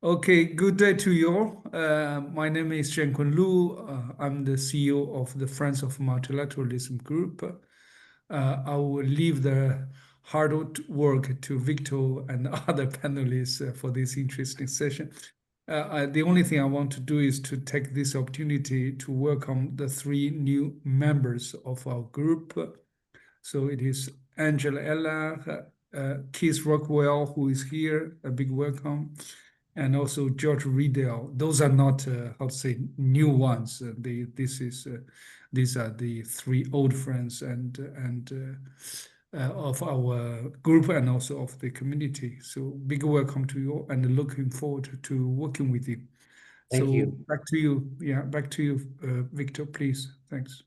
Okay, good day to you all. My name is Zhenkun Lu. I'm the CEO of the Friends of Multilateralism Group. I will leave the hard work to Victor and other panelists for this interesting session. The only thing I want to do is to take this opportunity to welcome the three new members of our group. So it is Angela Ella, Keith Rockwell, who is here, a big welcome, and also George Riedel. Those are not, how to say, new ones. These are the three old friends and of our group and also of the community. So big welcome to you and looking forward to working with you. Thank you. Back to you. Yeah, back to you, Victor, please. Thanks.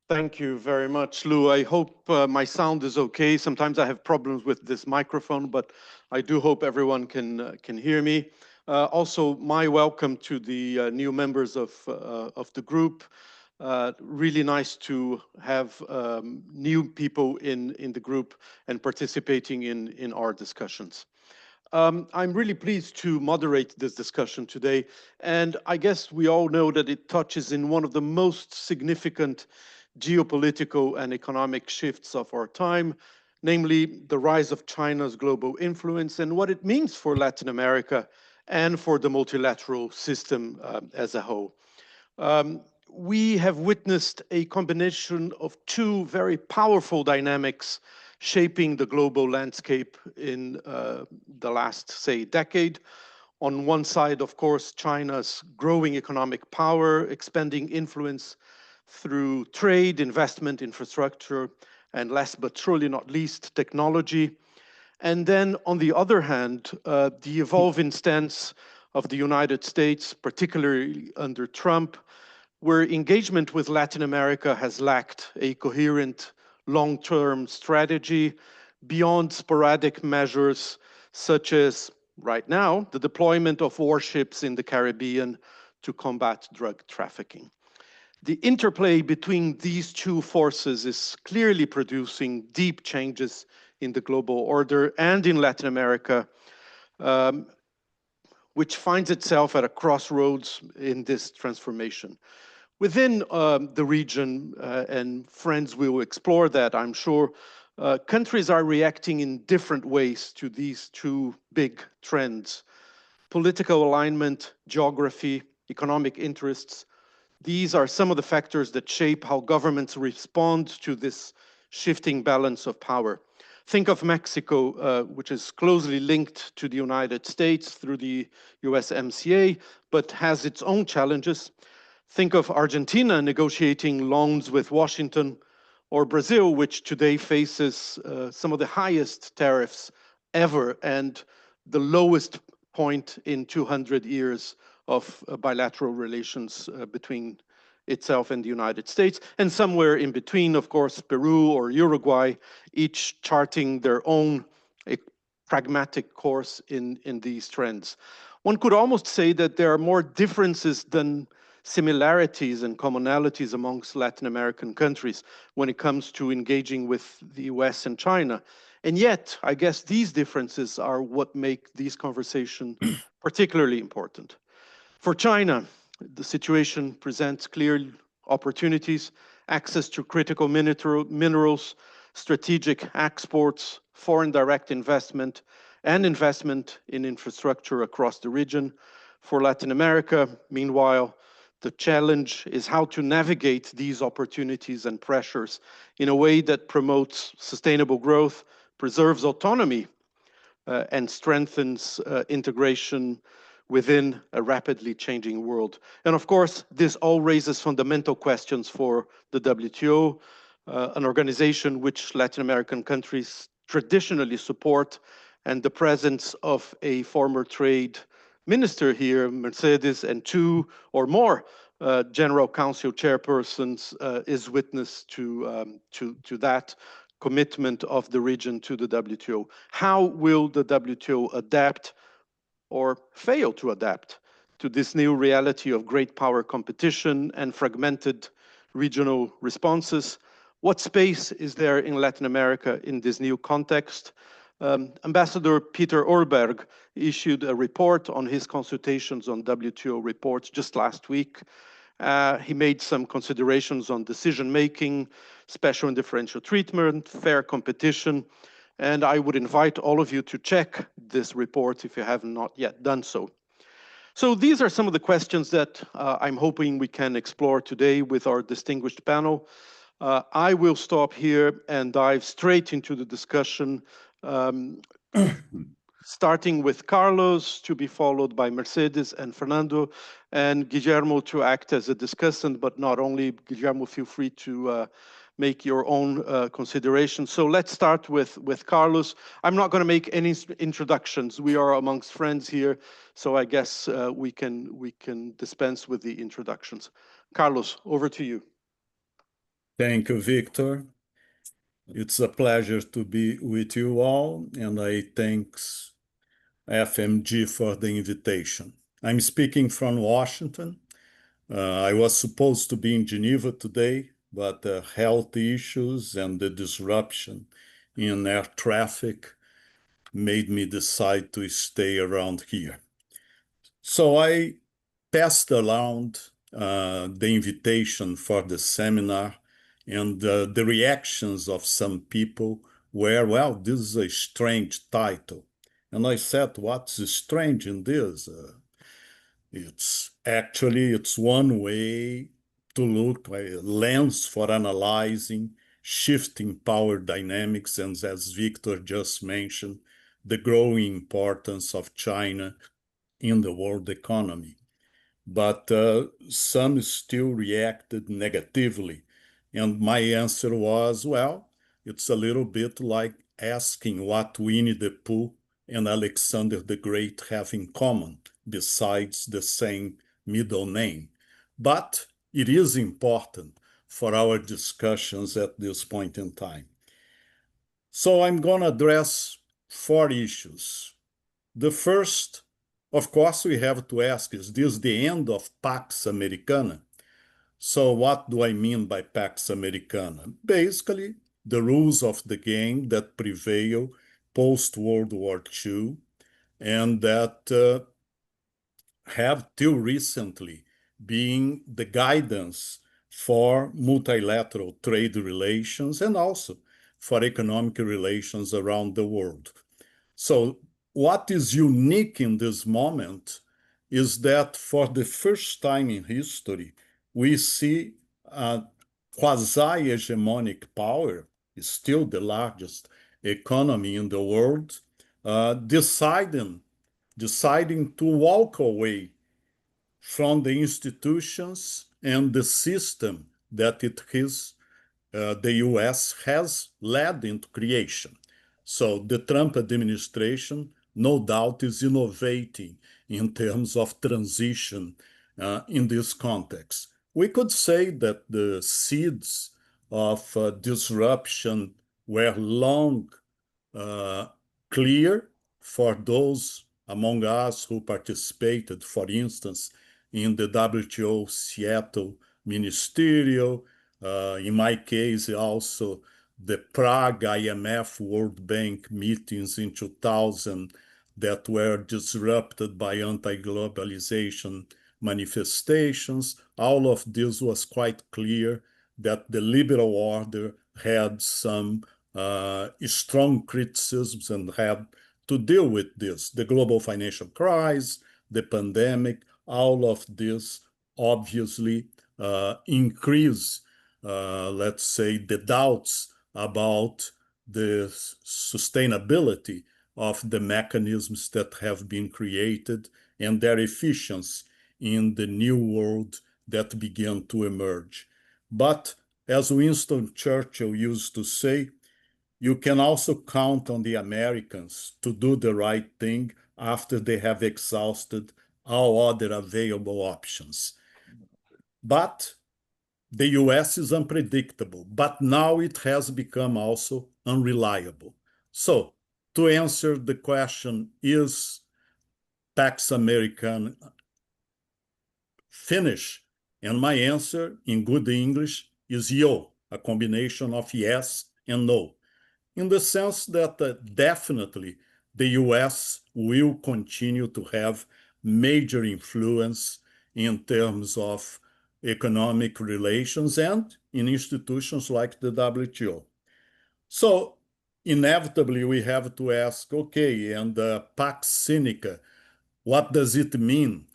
Thank you very much, Lou. I hope my sound is okay. Sometimes I have problems with this microphone, but I do hope everyone can hear me. Also, my welcome to the new members of the group. Really nice to have new people in the group and participating in our discussions. I'm really pleased to moderate this discussion today, and I guess we all know that it touches in one of the most significant geopolitical and economic shifts of our time, namely the rise of China's global influence and what it means for Latin America and for the multilateral system as a whole. We have witnessed a combination of two very powerful dynamics shaping the global landscape in the last, say, decade. On one side, of course, China's growing economic power, expanding influence through trade, investment, infrastructure, and last but surely not least, technology. And then on the other hand, the evolving stance of the United States, particularly under Trump, where engagement with Latin America has lacked a coherent long-term strategy beyond sporadic measures such as, right now, the deployment of warships in the Caribbean to combat drug trafficking. The interplay between these two forces is clearly producing deep changes in the global order and in Latin America, which finds itself at a crossroads in this transformation. Within the region, and friends will explore that, I'm sure, countries are reacting in different ways to these two big trends. Political alignment, geography, economic interests, these are some of the factors that shape how governments respond to this shifting balance of power. Think of Mexico, which is closely linked to the United States through the USMCA, but has its own challenges. Think of Argentina negotiating loans with Washington, or Brazil, which today faces some of the highest tariffs ever and the lowest point in 200 years of bilateral relations between itself and the United States, and somewhere in between, of course, Peru or Uruguay, each charting their own pragmatic course in these trends. One could almost say that there are more differences than similarities and commonalities amongst Latin American countries when it comes to engaging with the US and China. And yet, I guess these differences are what make these conversations particularly important. For China, the situation presents clear opportunities: access to critical minerals, strategic exports, foreign direct investment, and investment in infrastructure across the region. For Latin America, meanwhile, the challenge is how to navigate these opportunities and pressures in a way that promotes sustainable growth, preserves autonomy, and strengthens integration within a rapidly changing world. And of course, this all raises fundamental questions for the WTO, an organization which Latin American countries traditionally support, and the presence of a former trade minister here, Mercedes, and two or more General Council chairpersons is witness to that commitment of the region to the WTO. How will the WTO adapt or fail to adapt to this new reality of great power competition and fragmented regional responses? What space is there in Latin America in this new context? Ambassador Peter Orberg issued a report on his consultations on WTO reports just last week. He made some considerations on decision-making, special and differential treatment, fair competition, and I would invite all of you to check this report if you have not yet done so. So these are some of the questions that I'm hoping we can explore today with our distinguished panel. I will stop here and dive straight into the discussion, starting with Carlos, to be followed by Mercedes and Fernando, and Guillermo to act as a discussant, but not only. Guillermo, feel free to make your own considerations. So let's start with Carlos. I'm not going to make any introductions. We are amongst friends here, so I guess we can dispense with the introductions. Carlos, over to you. Thank you, Victor. It's a pleasure to be with you all, and I thanks FMG for the invitation. I'm speaking from Washington. I was supposed to be in Geneva today, but health issues and the disruption in air traffic made me decide to stay around here. So I passed around the invitation for the seminar, and the reactions of some people were, well, this is a strange title. And I said, what's strange in this? It's one way to look, a lens for analyzing shifting power dynamics, and as Victor just mentioned, the growing importance of China in the world economy. But some still reacted negatively. And my answer was, well, it's a little bit like asking what Winnie the Pooh and Alexander the Great have in common, besides the same middle name. But it is important for our discussions at this point in time. So I'm going to address 4 issues. The first, of course, we have to ask, is this the end of Pax Americana? So what do I mean by Pax Americana? Basically, the rules of the game that prevail post-World War II and that have till recently been the guidance for multilateral trade relations and also for economic relations around the world. So what is unique in this moment is that for the first time in history, we see a quasi-hegemonic power, is still the largest economy in the world, deciding to walk away from the institutions and the system that the US has led into creation. So the Trump administration, no doubt, is innovating in terms of transition in this context. We could say that the seeds of disruption were long clear for those among us who participated, for instance, in the WTO Seattle Ministerial, in my case also the Prague IMF World Bank meetings in 2000 that were disrupted by anti-globalization manifestations. All of this was quite clear that the liberal order had some strong criticisms and had to deal with this. The global financial crisis, the pandemic, all of this obviously increase, let's say, the doubts about the sustainability of the mechanisms that have been created and their efficiency in the new world that began to emerge. But as Winston Churchill used to say, you can also count on the Americans to do the right thing after they have exhausted all other available options. But the US is unpredictable, but now it has become also unreliable. So to answer the question, is Pax Americana finished? And my answer in good English is yo, a combination of yes and no. in the sense that definitely the US will continue to have major influence in terms of economic relations and in institutions like the WTO. So inevitably we have to ask, okay, and Pax Sinica, what does it mean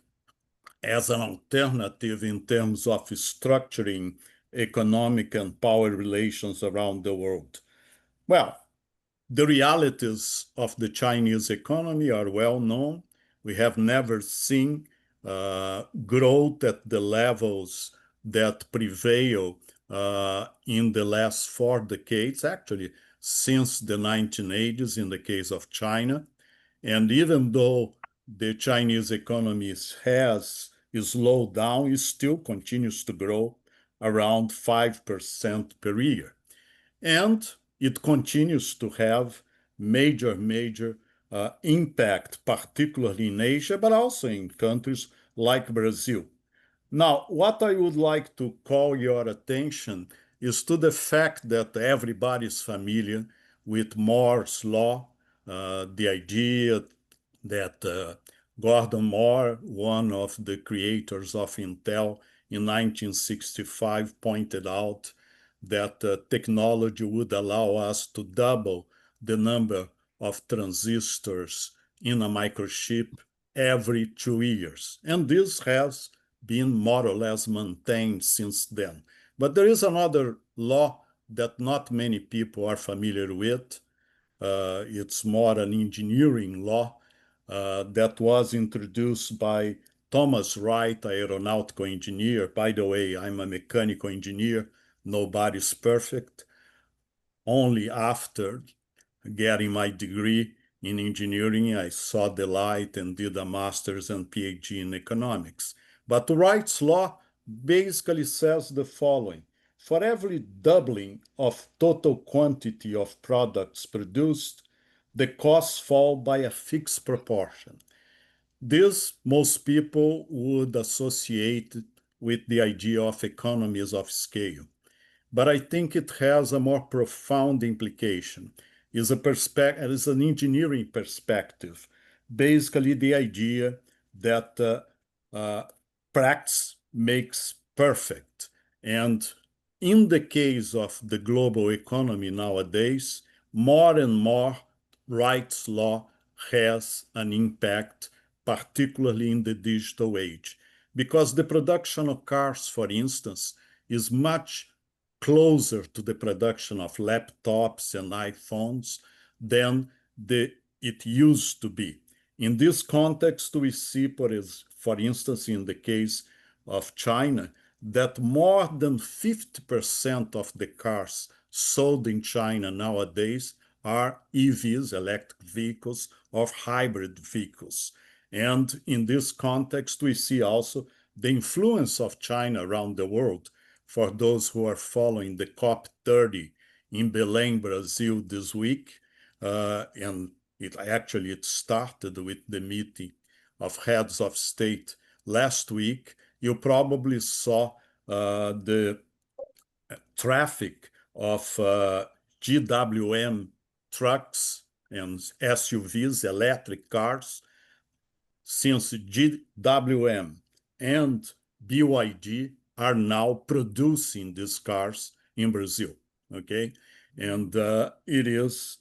as an alternative in terms of structuring economic and power relations around the world? Well, the realities of the Chinese economy are well known. We have never seen growth at the levels that prevail in the last 4 decades, actually, since the 1980s in the case of China. And even though the Chinese economy has slowed down, it still continues to grow around 5% per year. And it continues to have major impact, particularly in Asia, but also in countries like Brazil. Now, what I would like to call your attention is to the fact that everybody is familiar with Moore's law, the idea that Gordon Moore, one of the creators of Intel in 1965, pointed out that technology would allow us to double the number of transistors in a microchip every 2 years. And this has been more or less maintained since then. But there is another law that not many people are familiar with. It's more an engineering law that was introduced by Thomas Wright, aeronautical engineer. By the way, I'm a mechanical engineer. Nobody's perfect. Only after getting my degree in engineering, I saw the light and did a master's and PhD in economics. But Wright's law basically says the following: for every doubling of total quantity of products produced, the costs fall by a fixed proportion. This, most people would associate with the idea of economies of scale. But I think it has a more profound implication. It's an engineering perspective. Basically, the idea that practice makes perfect. And in the case of the global economy nowadays, more and more Wright's law has an impact, particularly in the digital age, because the production of cars, for instance, is much closer to the production of laptops and iPhones than it used to be. In this context, we see, for instance, in the case of China, that more than 50% of the cars sold in China nowadays are EVs, electric vehicles, or hybrid vehicles. And in this context, we see also the influence of China around the world. For those who are following the COP30 in Belém, Brazil this week, and it started with the meeting of heads of state last week, you probably saw the traffic of GWM trucks and SUVs, electric cars, since GWM and BYD are now producing these cars in Brazil, okay? And it is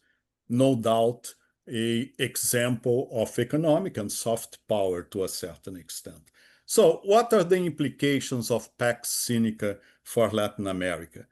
no doubt an example of economic and soft power to a certain extent. So what are the implications of Pax Sinica for Latin America?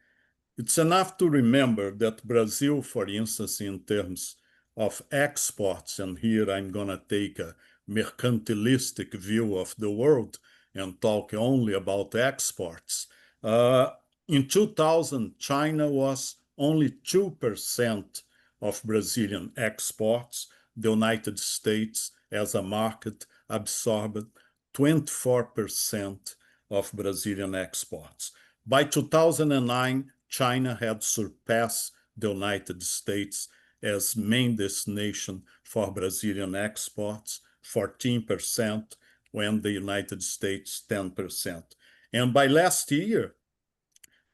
It's enough to remember that Brazil, for instance, in terms of exports, and here I'm going to take a mercantilistic view of the world and talk only about exports. In 2000, China was only 2% of Brazilian exports. The United States, as a market, absorbed 24% of Brazilian exports. By 2009, China had surpassed the United States as main destination for Brazilian exports, 14%, when the United States 10%. And by last year,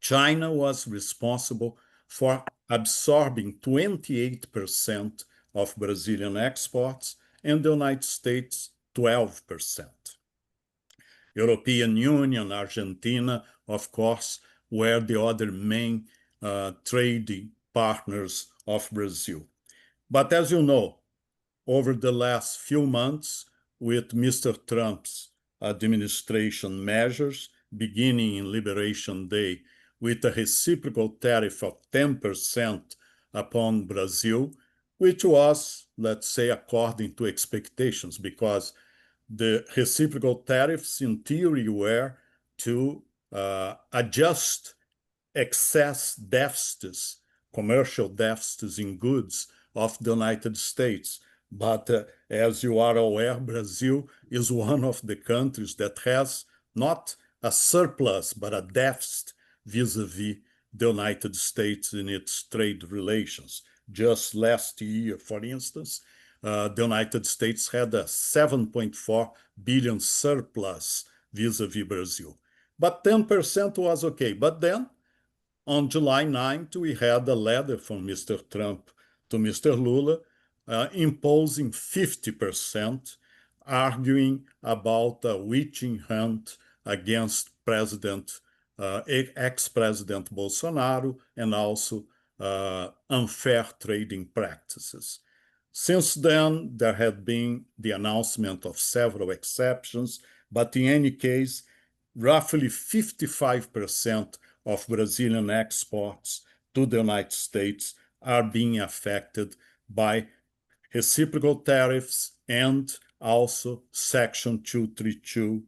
China was responsible for absorbing 28% of Brazilian exports, and the United States 12%. European Union, Argentina, of course, were the other main trading partners of Brazil. But as you know, over the last few months, with Mr. Trump's administration measures, beginning in Liberation Day, with a reciprocal tariff of 10% upon Brazil, which was, let's say, according to expectations, because the reciprocal tariffs in theory were to adjust excess deficits, commercial deficits in goods of the United States. But as you are aware, Brazil is one of the countries that has not a surplus, but a deficit vis-a-vis the United States in its trade relations. Just last year, for instance, the United States had a 7.4 billion surplus vis-a-vis Brazil. But 10% was okay. But then, on July 9th, we had a letter from Mr. Trump to Mr. Lula imposing 50%, arguing about a witching hunt against ex-President Bolsonaro, and also unfair trading practices. Since then, there have been the announcement of several exceptions, but in any case, roughly 55% of Brazilian exports to the United States are being affected by reciprocal tariffs and also Section 232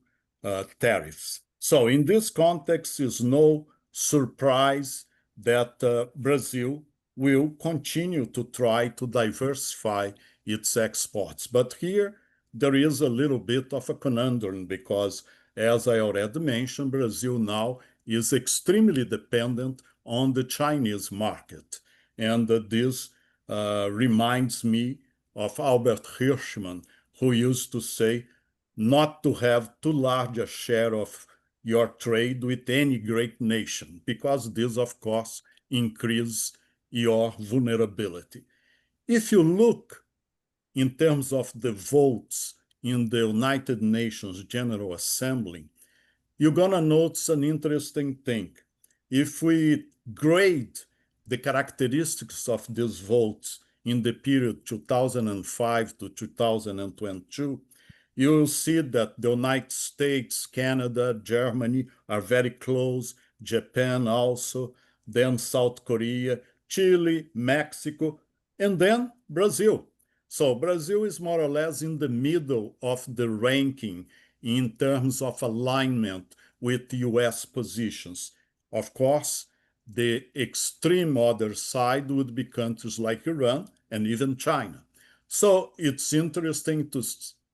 tariffs. So in this context, it's no surprise that Brazil will continue to try to diversify its exports. But here, there is a little bit of a conundrum because, as I already mentioned, Brazil now is extremely dependent on the Chinese market. And this reminds me of Albert Hirschman, who used to say not to have too large a share of your trade with any great nation, because this, of course, increases your vulnerability. If you look in terms of the votes in the United Nations General Assembly, you're going to notice an interesting thing. If we grade the characteristics of these votes in the period 2005 to 2022, you'll see that the United States, Canada, Germany are very close, Japan also, then South Korea, Chile, Mexico, and then Brazil. So Brazil is more or less in the middle of the ranking in terms of alignment with US positions. Of course, the extreme other side would be countries like Iran and even China. So it's interesting to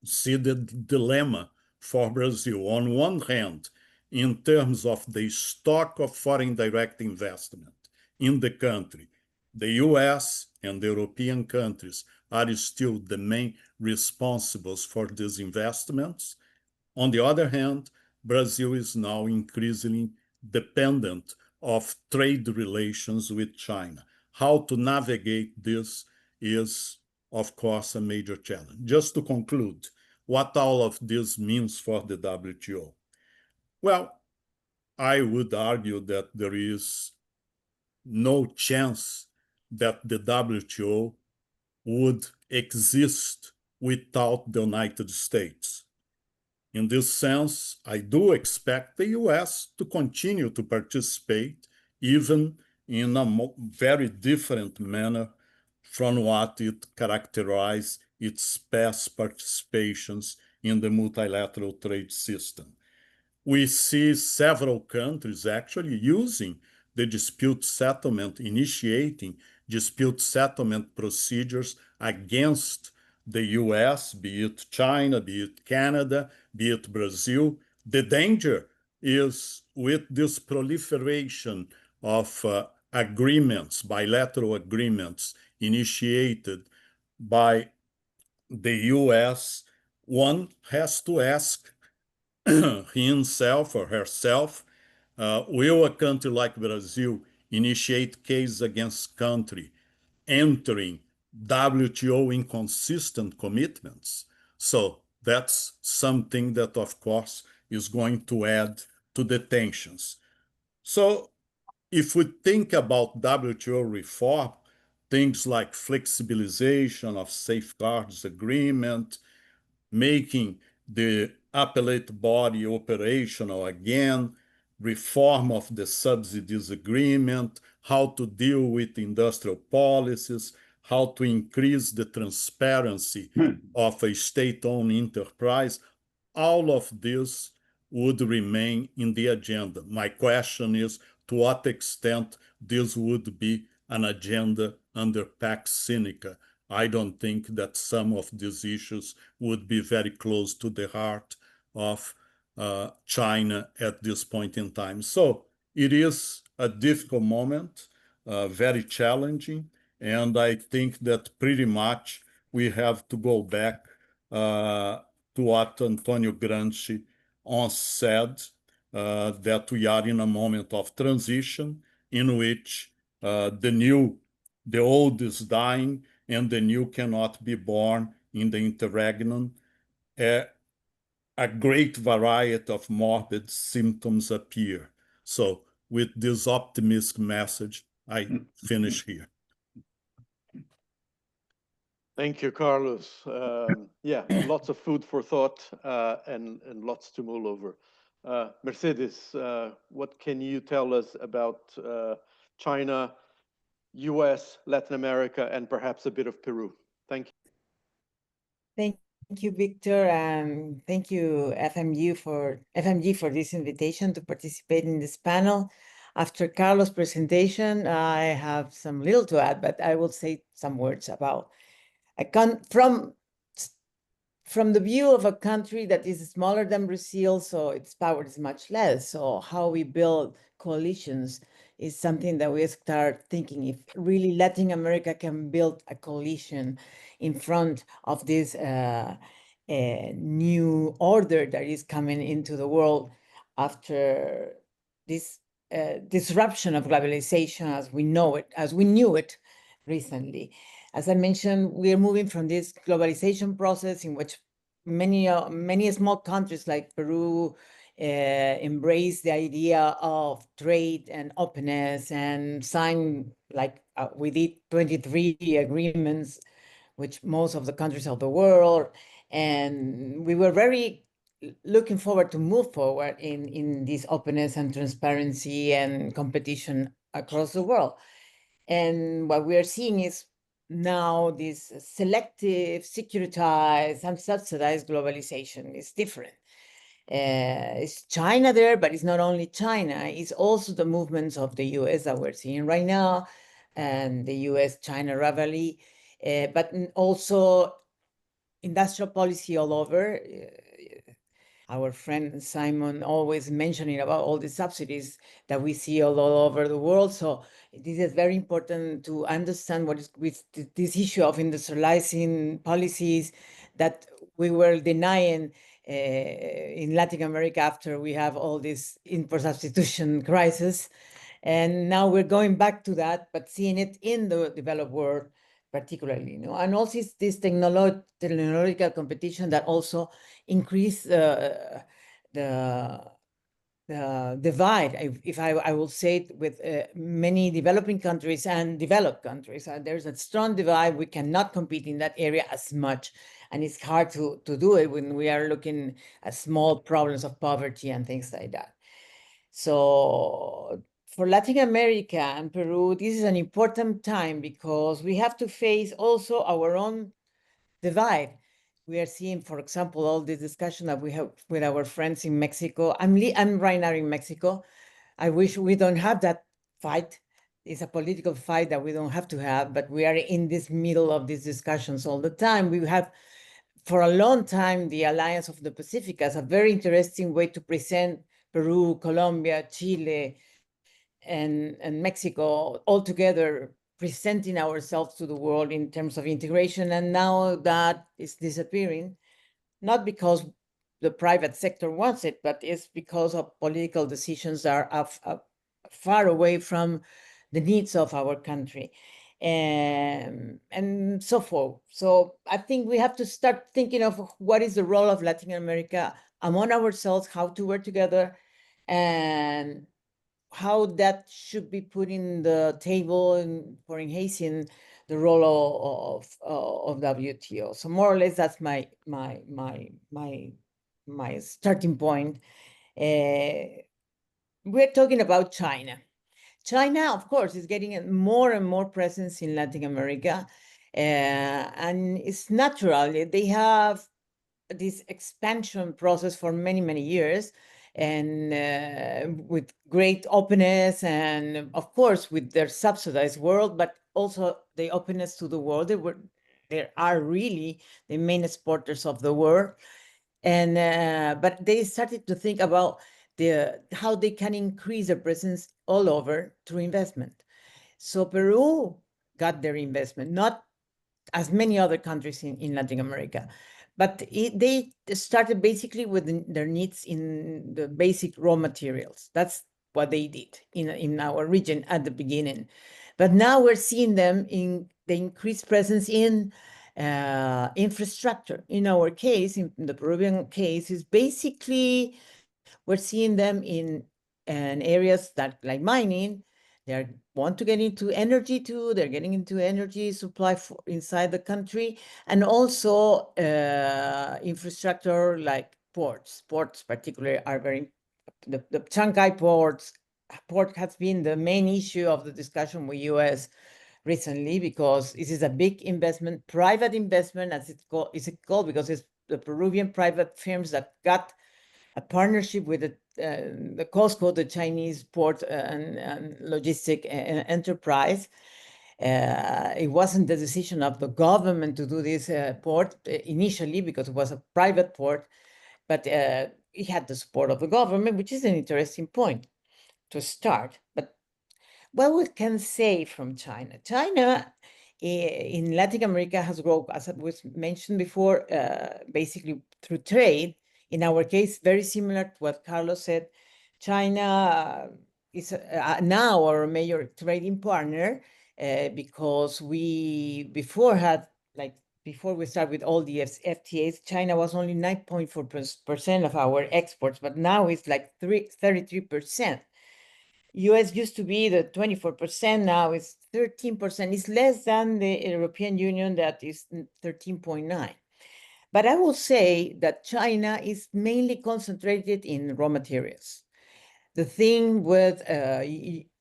see the dilemma for Brazil. On one hand, in terms of the stock of foreign direct investment in the country, the US and the European countries are still the main responsibles for these investments. On the other hand, Brazil is now increasingly dependent of trade relations with China. How to navigate this is, of course, a major challenge. Just to conclude, what all of this means for the WTO. Well, I would argue that there is no chance that the WTO would exist without the United States. In this sense, I do expect the US to continue to participate, even in a very different manner from what it characterized its past participations in the multilateral trade system. We see several countries actually using the dispute settlement, initiating dispute settlement procedures against the US, be it China, be it Canada, be it Brazil. The danger is with this proliferation of agreements, bilateral agreements initiated by the US, one has to ask himself or herself, will a country like Brazil initiate case against country entering WTO inconsistent commitments. So that's something that, of course, is going to add to the tensions. So if we think about WTO reform, things like flexibilization of safeguards agreement, making the appellate body operational again, reform of the subsidies agreement, how to deal with industrial policies, how to increase the transparency of a state-owned enterprise, all of this would remain in the agenda. My question is, to what extent this would be an agenda under Pax Sinica? I don't think that some of these issues would be very close to the heart of China at this point in time. So it is a difficult moment, very challenging, and I think that pretty much we have to go back to what Antonio Gramsci once said, that we are in a moment of transition in which the old is dying and the new cannot be born in the interregnum. A great variety of morbid symptoms appear. So with this optimistic message, I finish here. Thank you, Carlos. Yeah, lots of food for thought and lots to mull over. Mercedes, what can you tell us about China, US, Latin America, and perhaps a bit of Peru? Thank you. Thank you, Victor, and thank you, FMG, for this invitation to participate in this panel. After Carlos' presentation, I have some little to add, but I will say some words about from the view of a country that is smaller than Brazil, so its power is much less. So how we build coalitions is something that we start thinking if really Latin America can build a coalition in front of this new order that is coming into the world after this disruption of globalization as we know it, as we knew it recently. As I mentioned, we are moving from this globalization process in which many small countries like Peru embrace the idea of trade and openness and sign, like we did 23 agreements, which most of the countries of the world. And we were very looking forward to move forward in this openness and transparency and competition across the world. And what we are seeing is now this selective, securitized, and subsidized globalization is different. It's China there, but it's not only China, it's also the movements of the US that we're seeing right now, and the US-China rivalry, but also industrial policy all over. Our friend Simon always mentioning about all the subsidies that we see all over the world. So this is very important to understand what is with this issue of industrializing policies that we were denying in Latin America after we have all this import substitution crisis. And now we're going back to that, but seeing it in the developed world particularly, you know, and also this technological competition that also increase the divide, if I will say it, with many developing countries and developed countries. There's a strong divide. We cannot compete in that area as much, and it's hard to do it when we are looking at small problems of poverty and things like that. So for Latin America and Peru, this is an important time because we have to face also our own divide. We are seeing, for example, all the discussion that we have with our friends in Mexico. I'm right now in Mexico. I wish we don't have that fight. It's a political fight that we don't have to have, but we are in this middle of these discussions all the time. We have, for a long time, the Alliance of the Pacific as a very interesting way to present Peru, Colombia, Chile, and Mexico all together, presenting ourselves to the world in terms of integration. And now that is disappearing, not because the private sector wants it, but it's because of political decisions that are far away from the needs of our country, and so forth. So I think we have to start thinking of what is the role of Latin America among ourselves, how to work together, and how that should be put in the table for enhancing the role of WTO. So more or less, that's my starting point. We're talking about China. China, of course, is getting more and more presence in Latin America, and it's natural. They have this expansion process for many, many years, and with great openness, and of course with their subsidized world, but also the openness to the world. They are really the main exporters of the world, and but they started to think about how they can increase their presence all over through investment. So Peru got their investment, not as many other countries in Latin America, but they started basically with their needs in the basic raw materials. That's what they did in our region at the beginning. But now we're seeing them in the increased presence in infrastructure. In our case, in the Peruvian case, is basically we're seeing them in areas that, like mining, they want to get into energy too. They're getting into energy supply inside the country, and also infrastructure like ports. Ports particularly are the Shanghai port has been the main issue of the discussion with US recently, because this is a big investment, private investment, as it's called, because it's the Peruvian private firms that got a partnership with the COSCO, the Chinese port and logistic enterprise. It wasn't the decision of the government to do this port initially, because it was a private port, but it had the support of the government, which is an interesting point to start. But what we can say from China? China in Latin America has grown, as was mentioned before, basically through trade. In our case, very similar to what Carlos said. China is now our major trading partner, because before we start with all the FTAs, China was only 9.4% of our exports, but now it's like 33%. US used to be the 24%, now it's 13%. It's less than the European Union, that is 13.9%. But I will say that China is mainly concentrated in raw materials. The thing with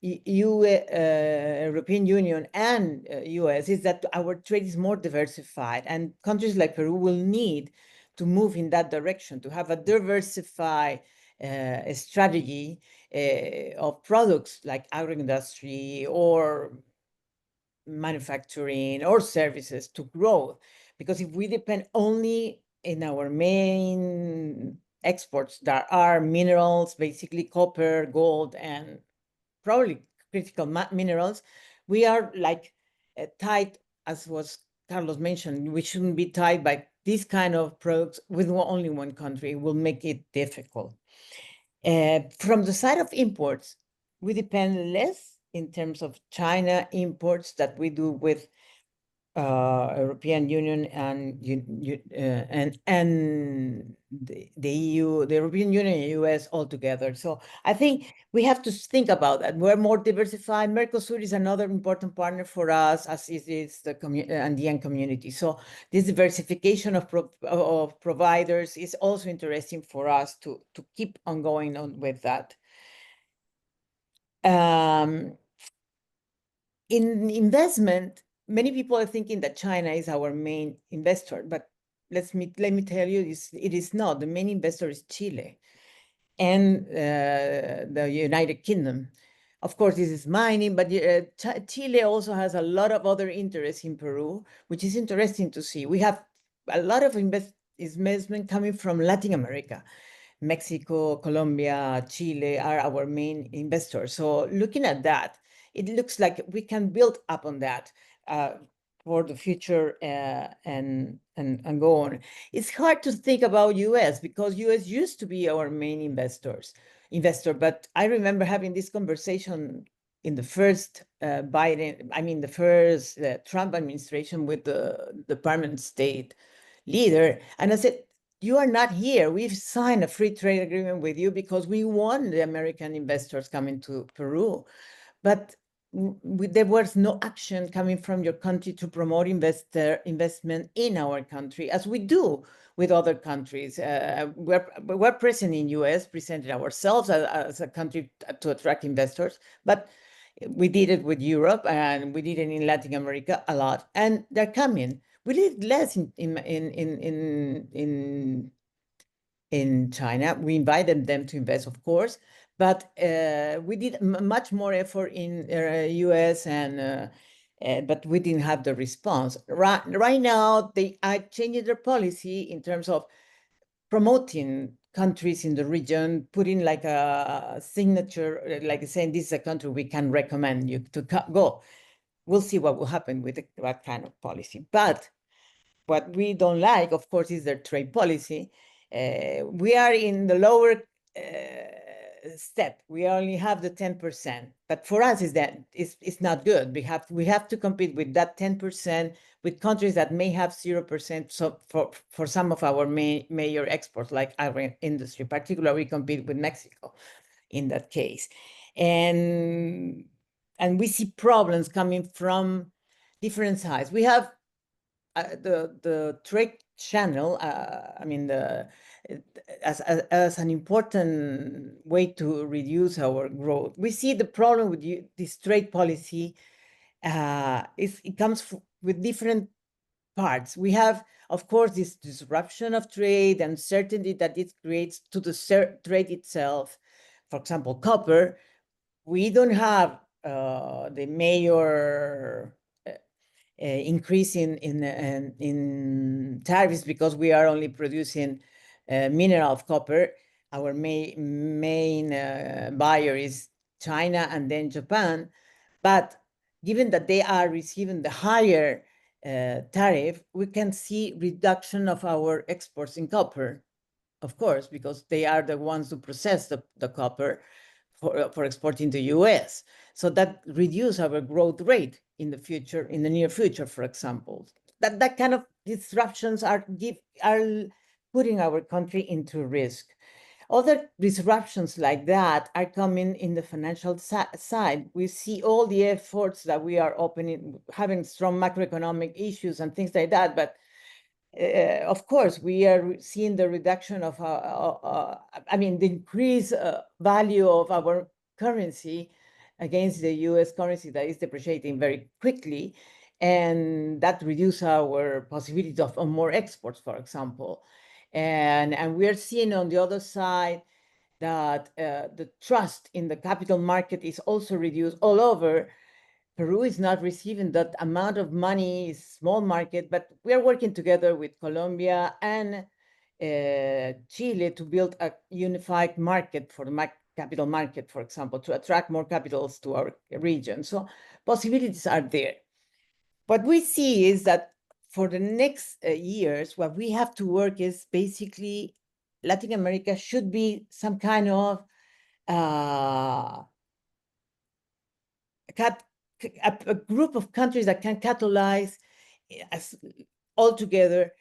European Union and US is that our trade is more diversified, and countries like Peru will need to move in that direction, to have a diversified strategy of products like agroindustry or manufacturing or services to grow. Because if we depend only in our main exports that are minerals, basically copper, gold, and probably critical minerals, we are like tied, as was Carlos mentioned. We shouldn't be tied by these kind of products with only one country. It will make it difficult. From the side of imports, we depend less in terms of China imports that we do with European Union and the EU, the European Union and US all together. So I think we have to think about that. We're more diversified. Mercosur is another important partner for us, as is the Andean community. So this diversification of providers is also interesting for us to keep on going on with that. In investment, many people are thinking that China is our main investor, but let me tell you, it is not. The main investor is Chile and the United Kingdom. Of course, this is mining, but Chile also has a lot of other interests in Peru, which is interesting to see. We have a lot of investment coming from Latin America. Mexico, Colombia, Chile are our main investors. So looking at that, it looks like we can build up on that for the future and go on. It's hard to think about US, because US used to be our main investor, but I remember having this conversation in the first the first Trump administration with the Department of State leader. And I said, you are not here. We've signed a free trade agreement with you because we want the American investors coming to Peru. But there was no action coming from your country to promote investment in our country, as we do with other countries. We're present in US, presented ourselves as a country to attract investors, but we did it with Europe and we did it in Latin America a lot, and they're coming. We did less in China. We invited them to invest, of course, but we did much more effort in US, and but we didn't have the response. Right now, they are changing their policy in terms of promoting countries in the region, putting like a signature, like saying this is a country we can recommend you to go. We'll see what will happen with that kind of policy. But what we don't like, of course, is their trade policy. We are in the lower step. We only have the 10%, but for us, it's not good. We have to compete with that 10% with countries that may have 0%. So for some of our major exports, like our industry, particularly, we compete with Mexico in that case, and we see problems coming from different sides. We have the trade channel. As an important way to reduce our growth. We see the problem with this trade policy. It comes with different parts. We have, of course, this disruption of trade, uncertainty that it creates to the trade itself. For example, copper. We don't have the major increase in tariffs because we are only producing mineral of copper. Our main buyer is China and then Japan. But given that they are receiving the higher tariff, we can see reduction of our exports in copper, of course, because they are the ones who process the copper for exporting to US. So that reduce our growth rate in the future, in the near future, for example. That kind of disruptions are putting our country into risk. Other disruptions like that are coming in the financial side. We see all the efforts that we are having strong macroeconomic issues and things like that. But of course, we are seeing the reduction of, the increased value of our currency against the US currency that is depreciating very quickly. And that reduces our possibility of more exports, for example. And we are seeing on the other side that the trust in the capital market is also reduced all over. Peru is not receiving that amount of money, small market, but we are working together with Colombia and Chile to build a unified market for the capital market, for example, to attract more capitals to our region. So possibilities are there. What we see is that for the next years, what we have to work is basically Latin America should be some kind of a group of countries that can catalyze altogether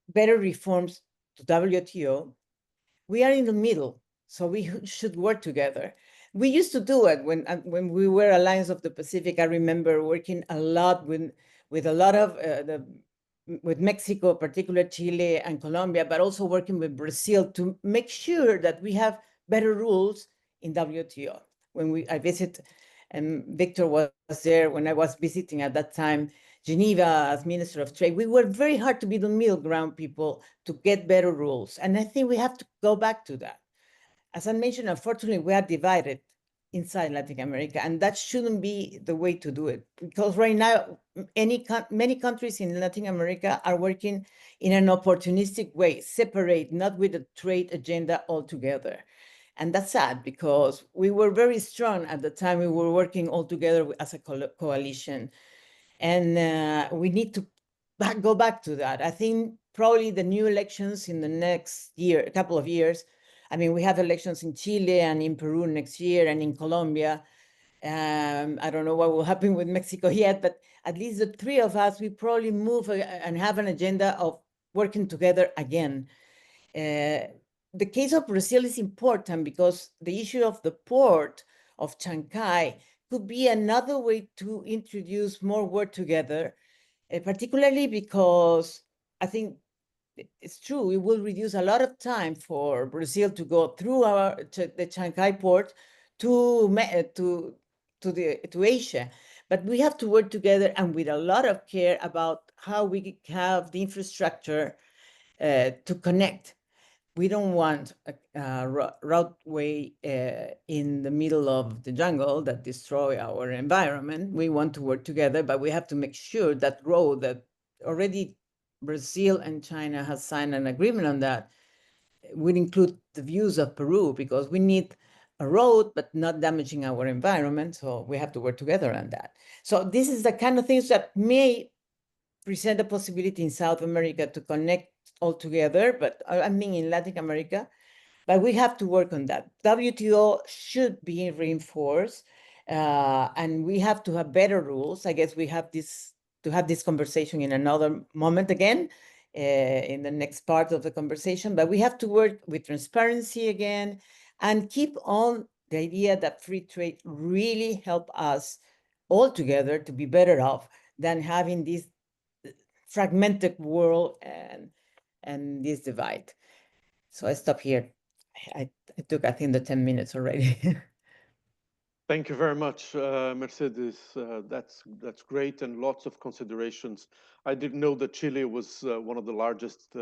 better reforms to WTO. We are in the middle, so we should work together. We used to do it when we were Alliance of the Pacific. I remember working a lot with a lot of with Mexico, particularly Chile and Colombia, but also working with Brazil to make sure that we have better rules in WTO. When I visit, and Victor was there when I was visiting at that time, Geneva as Minister of Trade, we worked very hard to be the middle ground people to get better rules. And I think we have to go back to that. As I mentioned, unfortunately, we are divided inside Latin America, and that shouldn't be the way to do it. Because right now, many countries in Latin America are working in an opportunistic way, separate, not with a trade agenda altogether. And that's sad because we were very strong at the time. We were working all together as a coalition. And we need to go back to that. I think probably the new elections in the next year, a couple of years, I mean, we have elections in Chile and in Peru next year and in Colombia. I don't know what will happen with Mexico yet, but at least the three of us, we probably move and have an agenda of working together again. The case of Brazil is important because the issue of the port of Chancay could be another way to introduce more work together, particularly because I think it's true, it will reduce a lot of time for Brazil to go through the Chancay port to Asia. But we have to work together and with a lot of care about how we have the infrastructure to connect. We don't want a routeway in the middle of the jungle that destroy our environment. We want to work together, but we have to make sure that road that already Brazil and China has signed an agreement on that would include the views of Peru, because we need a road, but not damaging our environment. So we have to work together on that. So this is the kind of things that may present a possibility in South America to connect all together, but I mean in Latin America, but we have to work on that. WTO should be reinforced, and we have to have better rules. I guess we have to have this conversation in another moment again, in the next part of the conversation, but we have to work with transparency again and keep on the idea that free trade really help us all together to be better off than having this fragmented world and this divide. So I stop here. I took, I think, the 10 minutes already. Thank you very much, Mercedes. That's great, and lots of considerations. I didn't know that Chile was one of the largest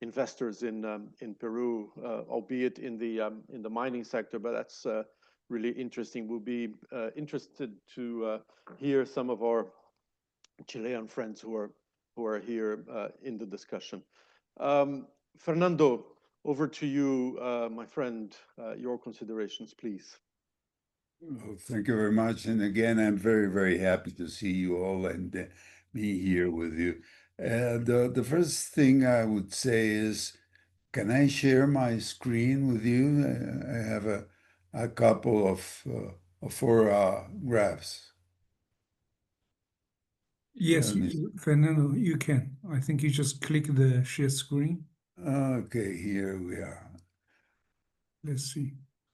investors in Peru, albeit in the mining sector. But that's really interesting. We'll be interested to hear some of our Chilean friends who are here in the discussion. Fernando, over to you, my friend. Your considerations, please. Oh, thank you very much. And again, I'm very, very happy to see you all and be here with you. The first thing I would say is, can I share my screen with you? I have a couple of 4 graphs. Yes, Fernando, you can. I think you just click the share screen. Okay, here we are. Let's see.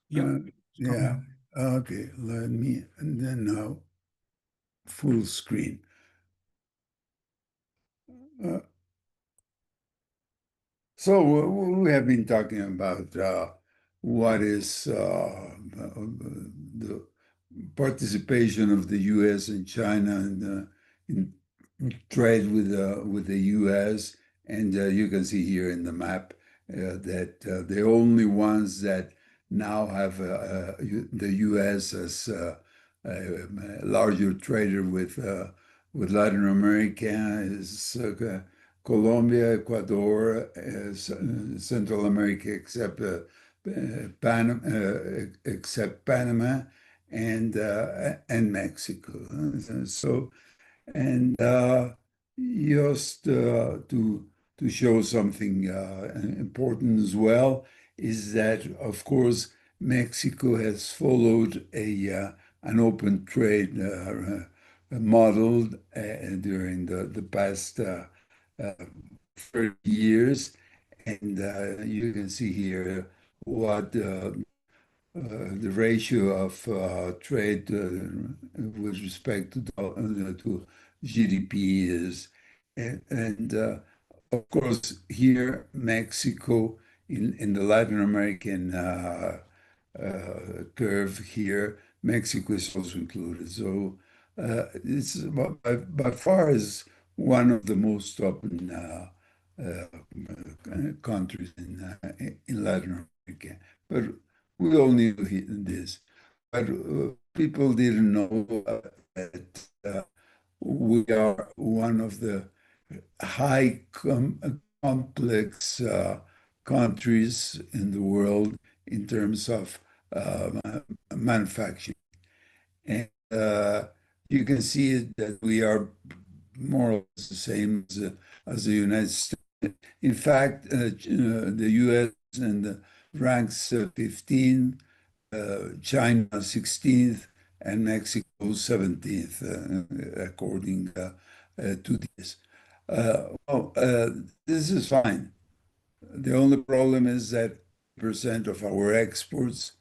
Yeah. Yeah. Okay, let me, and then now full screen. So we have been talking about what is the participation of the U.S. and China in trade with the U.S. And you can see here in the map that the only ones that now have the U.S. as a larger trader with Latin America is Colombia, Ecuador, Central America, except Panama, and Mexico. So, and just to show something important as well is that, of course, Mexico has followed an open trade model during the past 30 years, and you can see here what the ratio of trade with respect to GDP is, and of course here Mexico in the Latin American curve here, Mexico is also included. So it's by far is one of the most open countries in Latin America. But we all knew this. But people didn't know that we are one of the high complex countries in the world in terms of manufacturing. And you can see that we are more or less the same as the United States. In fact, the U.S. and ranks 15, China 16th, and Mexico 17th, according to this. This is fine. The only problem is that percent of our exports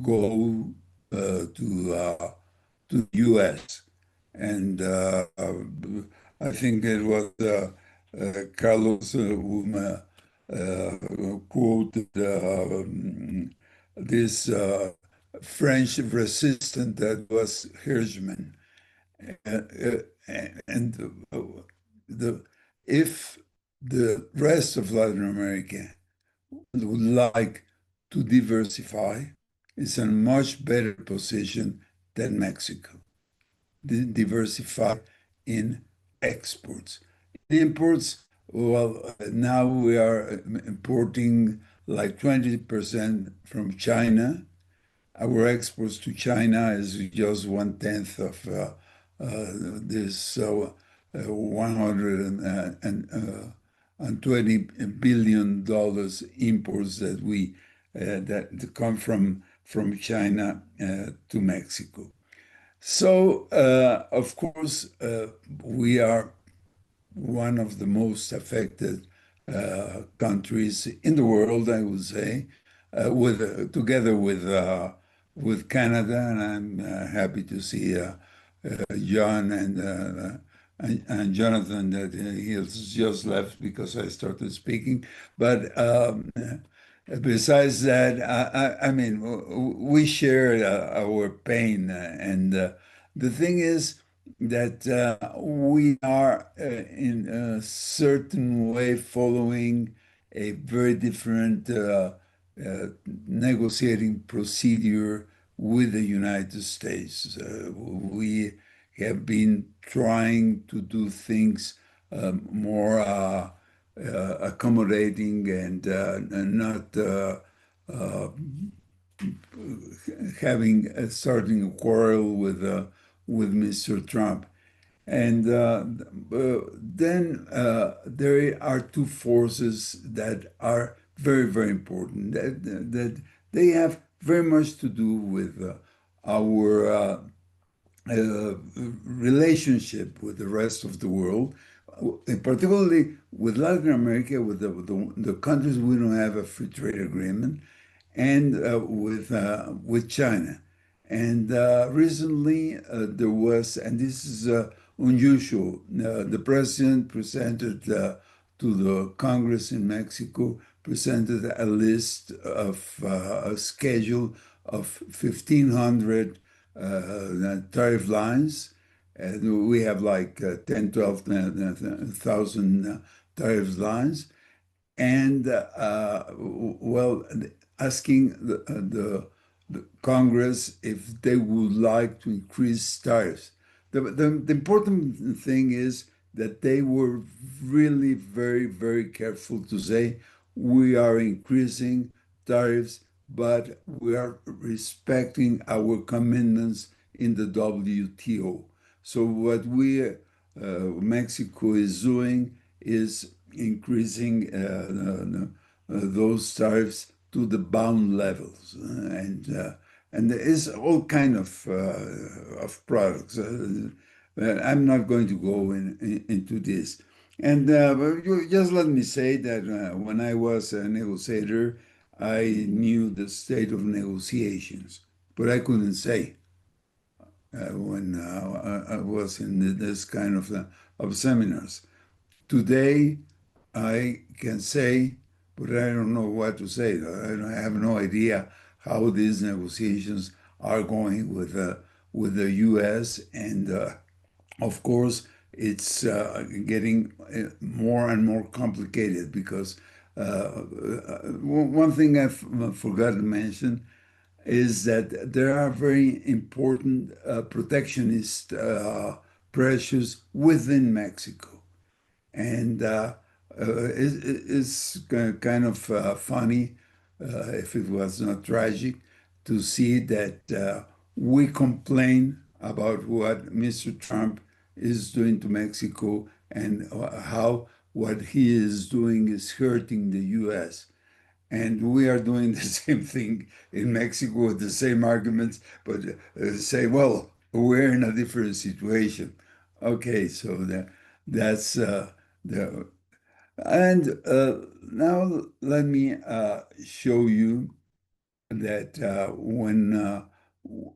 go to the U.S. And I think it was Carlos whom quoted this French resistant that was Hirschman. And if the rest of Latin America would like to diversify, it's in a much better position than Mexico. Diversify in exports. In imports, well, now we are importing like 20% from China. Our exports to China is just 1/10 of this $120 billion imports that we that come from China to Mexico. So, of course, we are one of the most affected countries in the world, I would say, together with Canada, and I'm happy to see John and Jonathan that he has just left because I started speaking. But besides that, I mean, we share our pain, and the thing is that we are in a certain way following a very different negotiating procedure with the United States. We have been trying to do things more accommodating and not starting a quarrel with Mr. Trump. And then there are two forces that are very, very important, that they have very much to do with our relationship with the rest of the world, particularly with Latin America, with the countries we don't have a free trade agreement, and with China. And recently there was, and this is unusual, the president presented to the Congress in Mexico, presented a list of a schedule of 1,500 tariff lines. We have like 10, 12,000 tariff lines. And well, asking the Congress if they would like to increase tariffs. The important thing is that they were really very, very careful to say, we are increasing tariffs, but we are respecting our commitments in the WTO. So what Mexico is doing is increasing those tariffs to the bound levels, and there is all kind of products. I'm not going to go into this. And just let me say that when I was a negotiator, I knew the state of negotiations, but I couldn't say when I was in this kind of seminars. Today, I can say, but I don't know what to say. I have no idea how these negotiations are going with the U.S. And of course, it's getting more and more complicated because one thing I forgot to mention is that there are very important protectionist pressures within Mexico. And it's kind of funny, if it was not tragic, to see that we complain about what Mr. Trump is doing to Mexico and how what he is doing is hurting the U.S. And we are doing the same thing in Mexico with the same arguments, but say, well, we're in a different situation. Okay, so that's the and now let me show you that when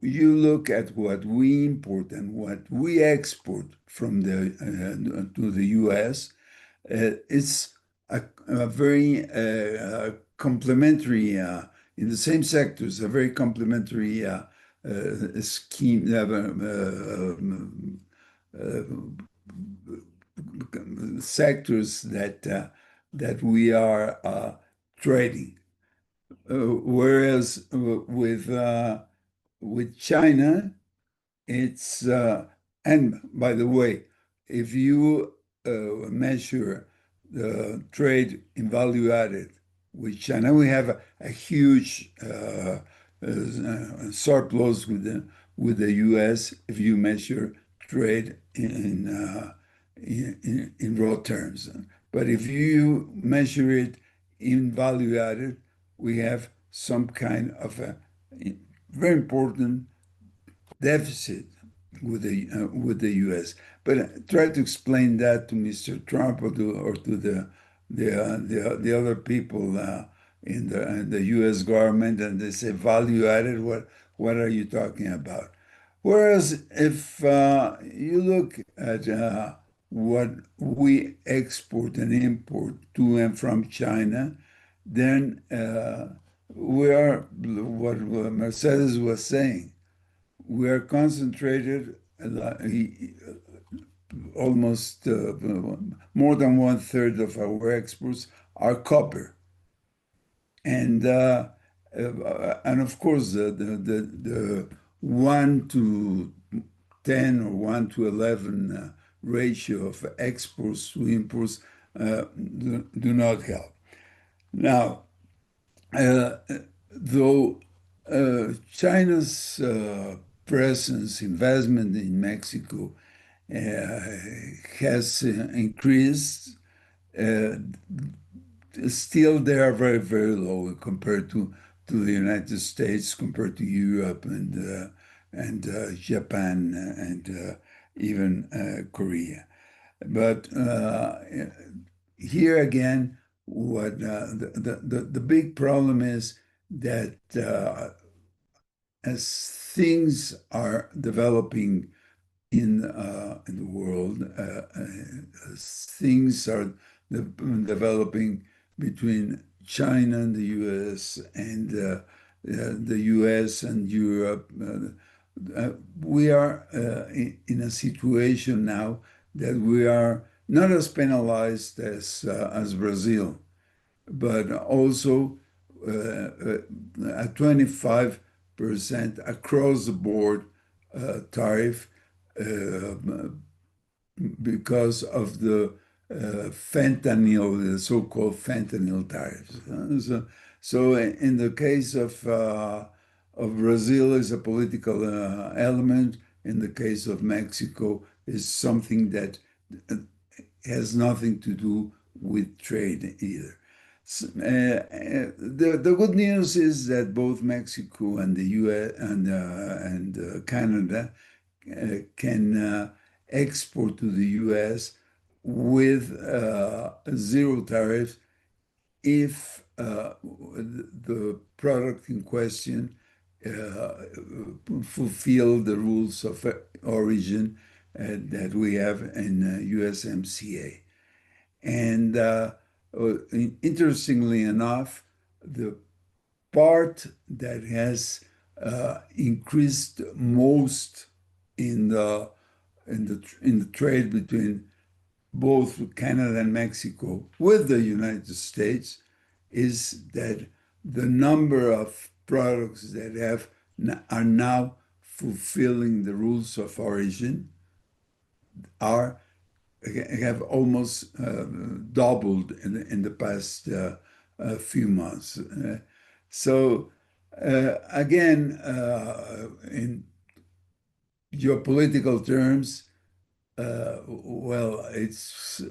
you look at what we import and what we export from the to the U.S., it's a very complementary in the same sectors, a very complementary scheme. Sectors that we are trading. Whereas with China, it's and by the way, if you measure the trade in value added with China, we have a huge surplus with the U.S. if you measure trade in raw terms. But if you measure it in value added, we have some kind of a very important deficit with the U.S. But try to explain that to Mr. Trump or to the other people in the U.S. government, and they say value added. What are you talking about? Whereas if you look at what we export and import to and from China, then we are what Mercedes was saying. We are concentrated almost more than 1/3 of our exports are copper, and of course the 1:10 or 1:11 ratio of exports to imports do not help. Now, though China's presence, investment in Mexico has increased, still they are very, very low compared to the United States, compared to Europe and Japan and even Korea. But here again, what the big problem is that as things are developing in the world, things are developing between China and the U.S. and the U.S. and Europe. We are in a situation now that we are not as penalized as Brazil, but also a 25% across the board tariff because of the fentanyl, the so-called fentanyl tariffs. So in the case of Brazil, is a political element. In the case of Mexico, is something that has nothing to do with trade either. The good news is that both Mexico and the U.S. and Canada can export to the U.S. with zero tariffs if the product in question fulfill the rules of origin that we have in USMCA. And interestingly enough, the part that has increased most in the trade between both Canada and Mexico with the United States is that the number of products that are now fulfilling the rules of origin have almost doubled in the past few months. So again, in geopolitical terms, well, it's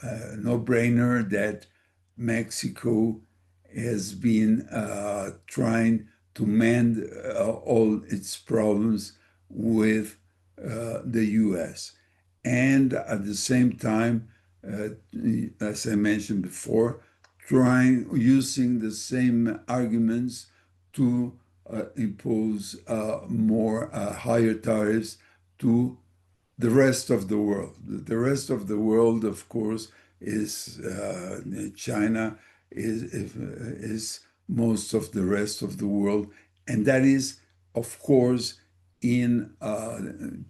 a no-brainer that Mexico has been trying to mend all its problems with the U.S. And at the same time, as I mentioned before, using the same arguments to impose more higher tariffs to the rest of the world. The rest of the world, of course, is China, is most of the rest of the world, and that is, of course, in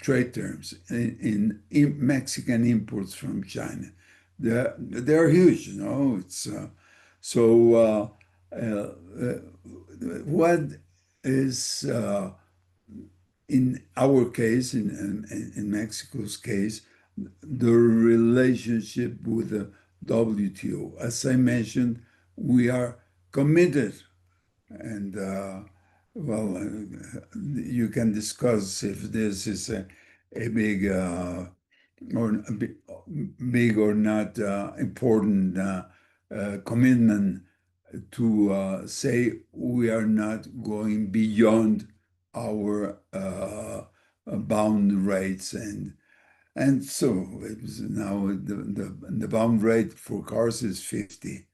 trade terms, in Mexican imports from China. They're huge, you know. It's what is in our case, in Mexico's case, the relationship with the WTO. As I mentioned, we are committed, and well, you can discuss if this is a big or not important commitment to say we are not going beyond our bound rates, and so it's now the bound rate for cars is 50,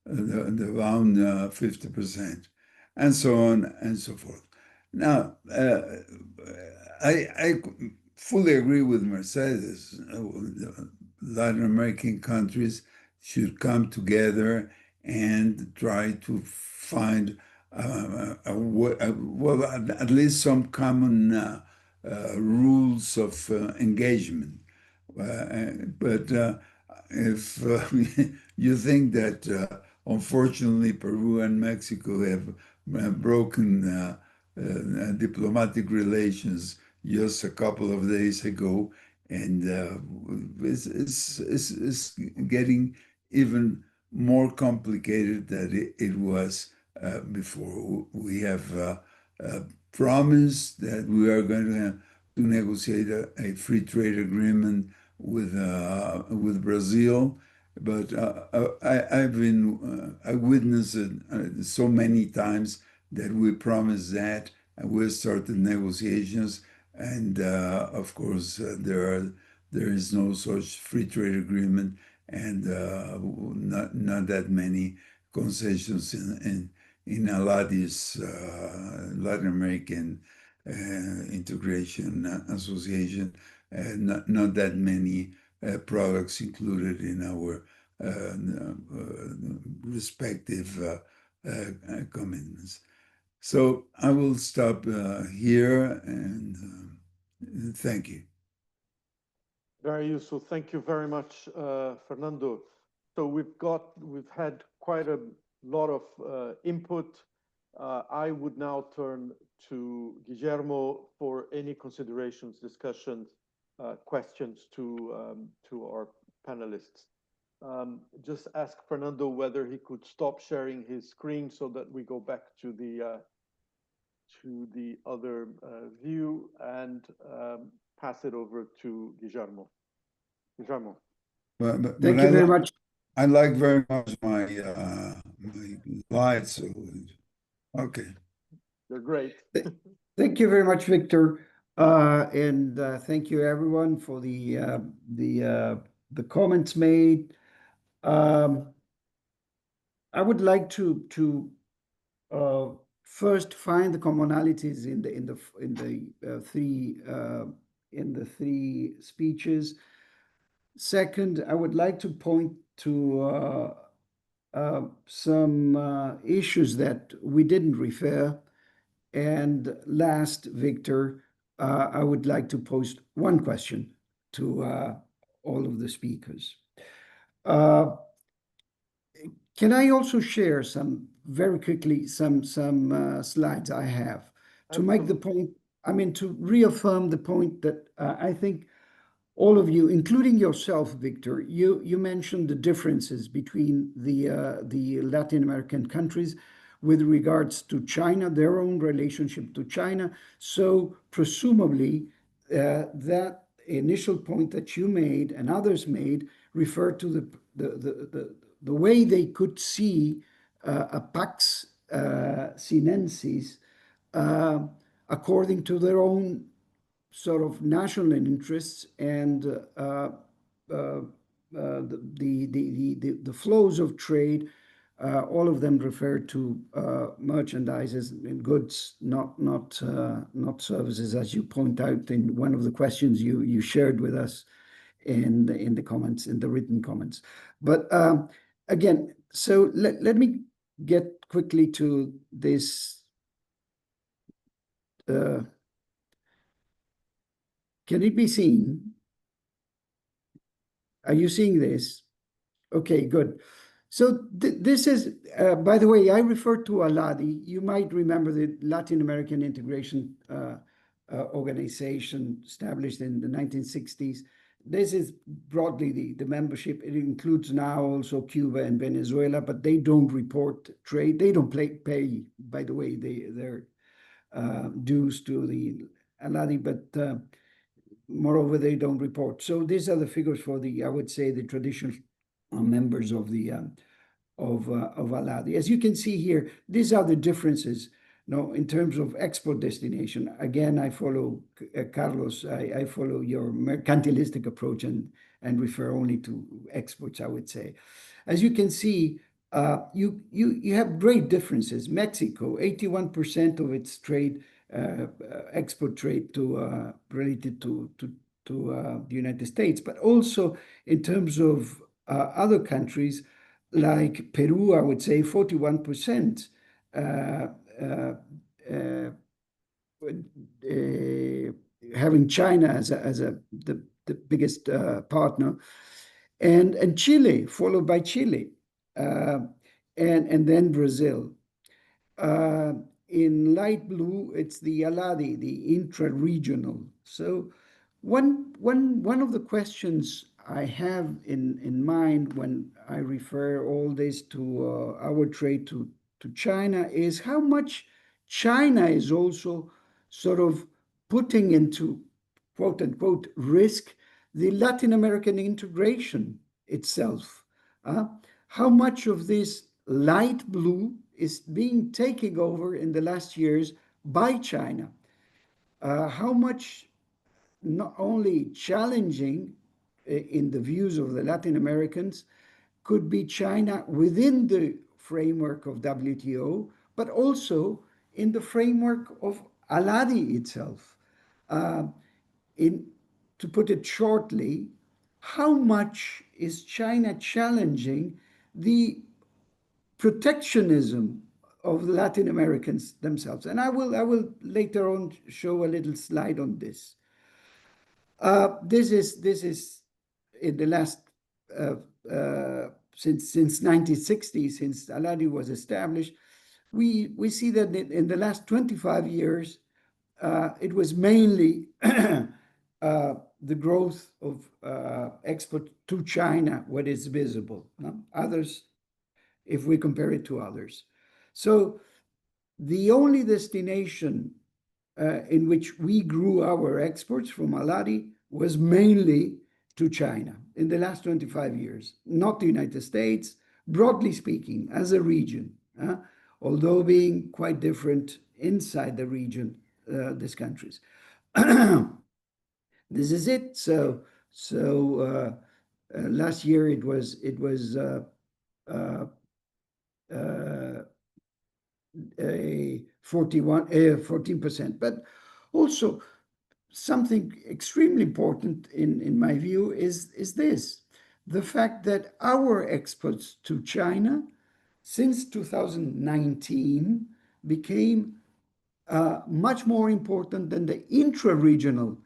the bound 50%, and so on and so forth. Now, I fully agree with Mercedes. The Latin American countries should come together and try to find well, at least some common rules of engagement. But if you think that unfortunately Peru and Mexico have broken diplomatic relations just a couple of days ago, and it's getting even more complicated than it was before. We have promised that we are going to negotiate a free trade agreement with Brazil, but I witnessed it so many times that we promised that, and we started negotiations, and of course there is no such free trade agreement, and not that many concessions in ALADI's Latin American Integration Association, not that many products included in our respective commitments. So I will stop here, and thank you. Very useful. Thank you very much, Fernando. So we've had quite a lot of input. I would now turn to Guillermo for any considerations, discussions, questions to our panelists. Just ask Fernando whether he could stop sharing his screen so that we go back to the other view, and pass it over to Guillermo. Guillermo. Thank you very much. I like very much my slides. So, okay. They're great. Thank you very much, Victor, and thank you everyone for the comments made. I would like to first find the commonalities in the three speeches. Second, I would like to point to some issues that we didn't refer. And last, Victor, I would like to pose one question to all of the speakers. Can I also share very quickly some slides I have to make the point, to reaffirm the point that I think all of you, including yourself, Victor, you mentioned the differences between the Latin American countries with regards to China, their own relationship to China. So presumably that initial point that you made and others made referred to the way they could see a Pax Sinensis according to their own sort of national interests and the flows of trade. All of them refer to merchandises and goods, not services, as you point out in one of the questions you shared with us in the comments, in the written comments. But again, so let me get quickly to this. Can it be seen? Are you seeing this? Okay, good. So this is, by the way, I refer to ALADI. You might remember the Latin American Integration Organization established in the 1960s. This is broadly the membership. It includes now also Cuba and Venezuela, but they don't report trade. They don't pay, by the way, their dues to the ALADI, but moreover, they don't report. So these are the figures for the, I would say, the traditional members of the of ALADI. As you can see here, these are the differences. In terms of export destination. Again, I follow Carlos. I follow your mercantilistic approach and refer only to exports, I would say. As you can see, you have great differences. Mexico, 81% of its trade, export trade related to the United States, but also in terms of other countries like Peru, I would say 41%. Having China as the biggest partner, and Chile, followed by Chile, and then Brazil. In light blue, it's the ALADI, the intra-regional. So one of the questions I have in mind when I refer all this to our trade to China is how much China is also sort of putting into quote unquote risk the Latin American integration itself. How much of this light blue is being taken over in the last years by China? How much not only challenging in the views of the Latin Americans could be China within the framework of WTO, but also in the framework of ALADI itself. To put it shortly, how much is China challenging the protectionism of the Latin Americans themselves? And I will later on show a little slide on this. This is in the last since 1960, since ALADI was established, we see that in the last 25 years, it was mainly the growth of export to China what is visible. Others, if we compare it to others. So the only destination in which we grew our exports from ALADI was mainly to China in the last 25 years, not the United States, broadly speaking, as a region, although being quite different inside the region, these countries. This is it. So last year it was 14%, but also something extremely important in my view is this, the fact that our exports to China since 2019 became much more important than the intra-regional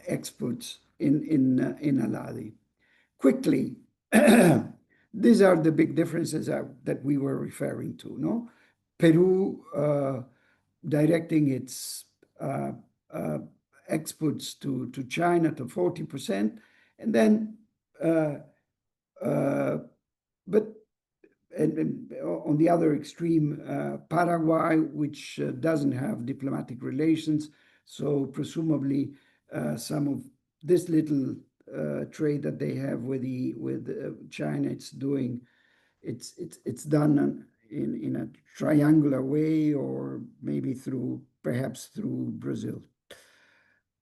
exports in ALADI. Quickly, these are the big differences that we were referring to. No, Peru directing its exports to China to 40%, and then but on the other extreme, Paraguay, which doesn't have diplomatic relations, so presumably some of this little trade that they have with China, it's done in a triangular way, or maybe perhaps through Brazil.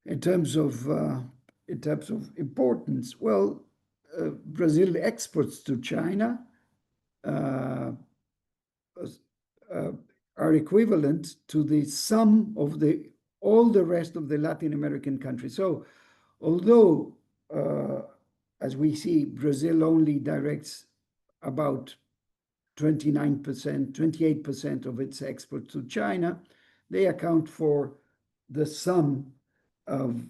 In terms of importance, well, Brazil exports to China are equivalent to the sum of all the rest of the Latin American countries. So although, as we see, Brazil only directs about 29%, 28% of its export to China, they account for the sum of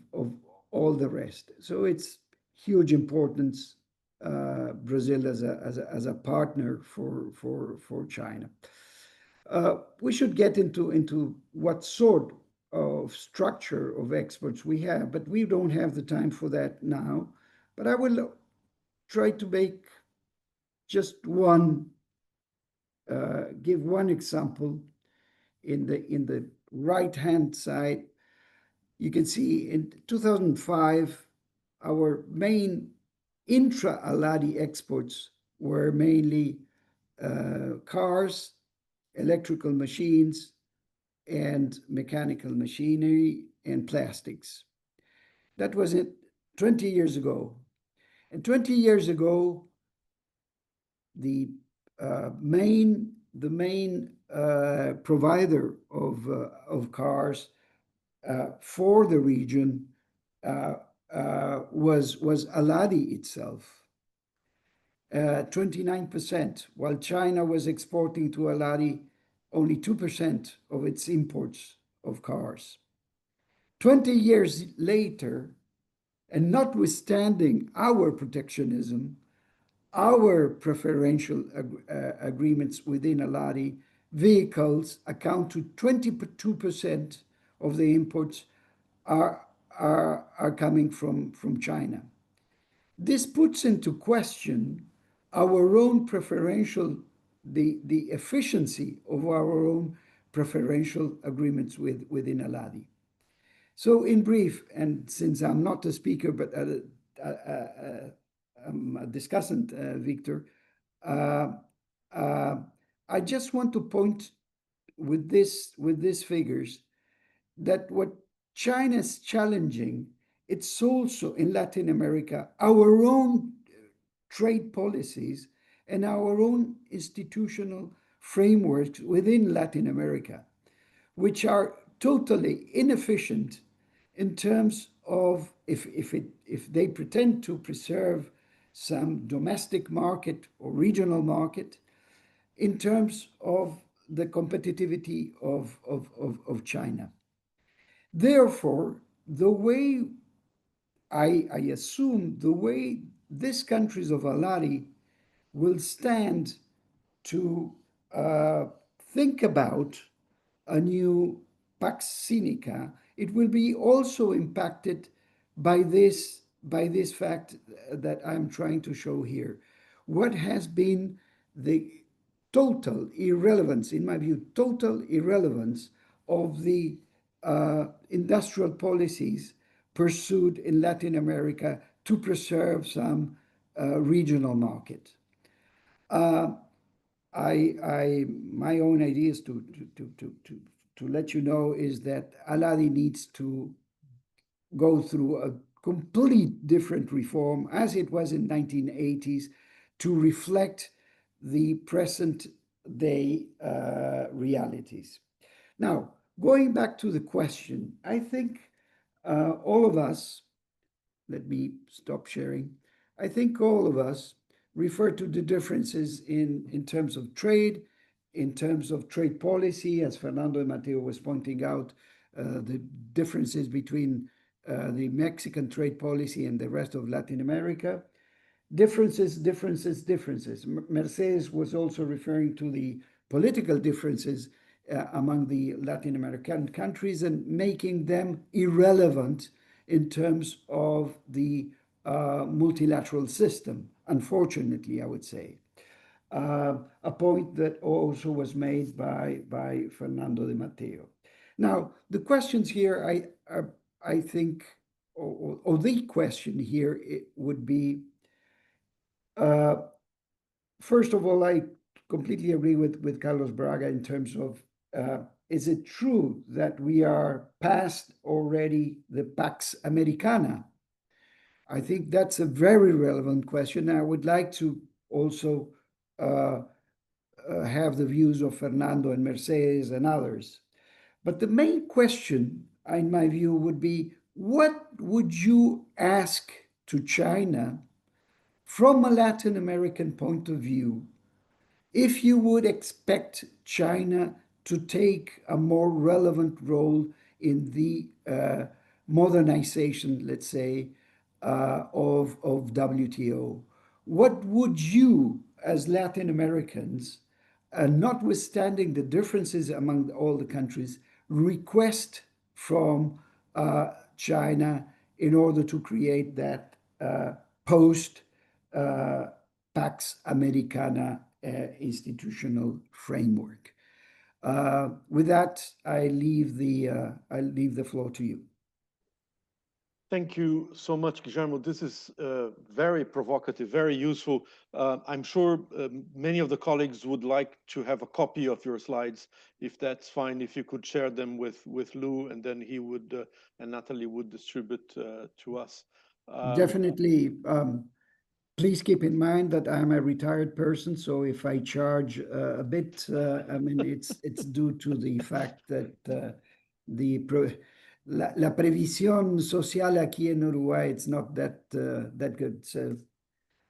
all the rest. So it's huge importance, Brazil as a partner for China. We should get into what sort of structure of exports we have, but we don't have the time for that now. But I will try to make just give one example. In the right-hand side, you can see in 2005, our main intra-Aladi exports were mainly cars, electrical machines, and mechanical machinery and plastics. That was it 20 years ago. And 20 years ago, the main provider of cars for the region was Aladi itself. 29%, while China was exporting to Aladi only 2% of its imports of cars. 20 years later, and notwithstanding our protectionism, our preferential agreements within Aladi, vehicles account to 22% of the imports are coming from China. This puts into question our own preferential, the efficiency of our own preferential agreements within Aladi. So in brief, and since I'm not a speaker, but I'm a discussant, Victor, I just want to point with these figures that what China is challenging, it's also in Latin America, our own trade policies and our own institutional frameworks within Latin America, which are totally inefficient in terms of if they pretend to preserve some domestic market or regional market, in terms of the competitivity of China. Therefore, the way I assume the way these countries of Aladi will stand to think about a new Pax Sinica, it will be also impacted by this fact that I'm trying to show here. What has been the total irrelevance, in my view, total irrelevance of the industrial policies pursued in Latin America to preserve some regional market. My own ideas to let you know is that Aladi needs to go through a complete different reform as it was in 1980s to reflect the present day realities. Now, going back to the question, I think all of us, let me stop sharing. I think all of us refer to the differences in terms of trade, in terms of trade policy, as Fernando de Mateo was pointing out, the differences between the Mexican trade policy and the rest of Latin America. Differences. Mercedes was also referring to the political differences among the Latin American countries and making them irrelevant in terms of the multilateral system, unfortunately, I would say. A point that also was made by Fernando de Mateo. Now, the questions here, I think, or the question here would be, first of all, completely agree with Carlos Braga in terms of is it true that we are past already the Pax Americana? I think that's a very relevant question. I would like to also have the views of Fernando and Mercedes and others. But the main question, in my view, would be what would you ask to China from a Latin American point of view if you would expect China to take a more relevant role in the modernization, let's say, of WTO? What would you, as Latin Americans, notwithstanding the differences among all the countries, request from China in order to create that post Pax Americana institutional framework? With that, I leave the floor to you. Thank you so much, Guillermo. This is very provocative, very useful. I'm sure many of the colleagues would like to have a copy of your slides. If that's fine, if you could share them with Lou, and then he would and Natalie would distribute to us. Definitely. Please keep in mind that I'm a retired person, so if I charge a bit, I mean, it's due to the fact that la previsión social aquí en Uruguay, it's not that good. So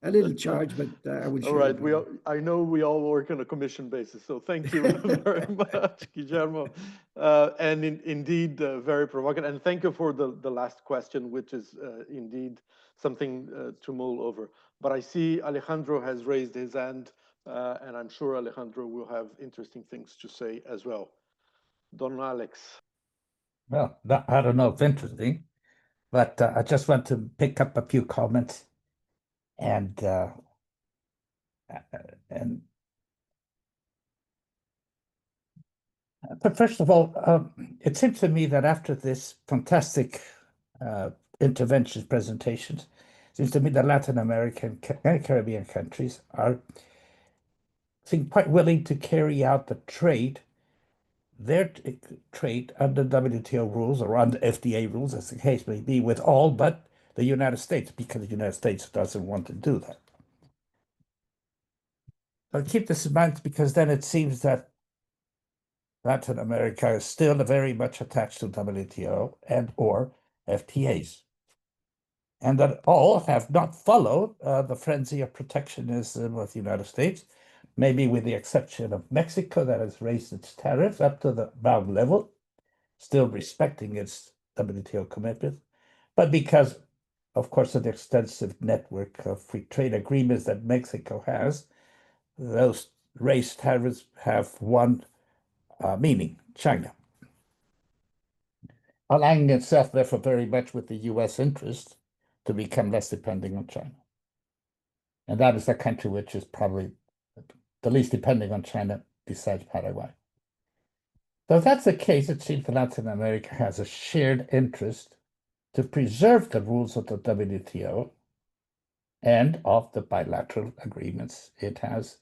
a little charge, but I will share. All right, I know we all work on a commission basis, so thank you very much, Guillermo. And indeed, very provocative. And thank you for the last question, which is indeed something to mull over. But I see Alejandro has raised his hand, and I'm sure Alejandro will have interesting things to say as well. Don Alex. Well, I don't know if interesting, but I just want to pick up a few comments and but first of all, it seems to me that after this fantastic interventions presentations, it seems to me that Latin American and Caribbean countries are quite willing to carry out their trade under WTO rules or under FDA rules, as the case may be, with all but the United States, because the United States doesn't want to do that. But keep this in mind, because then it seems that Latin America is still very much attached to WTO and or FTAs, and that all have not followed the frenzy of protectionism of the United States, maybe with the exception of Mexico, that has raised its tariffs up to the ground level, still respecting its WTO commitments, but because, of course, of the extensive network of free trade agreements that Mexico has, those raised tariffs have one meaning: China. Aligning itself, therefore, very much with the US interest to become less dependent on China. And that is the country which is probably the least depending on China besides Paraguay. So if that's the case, it seems that Latin America has a shared interest to preserve the rules of the WTO and of the bilateral agreements it has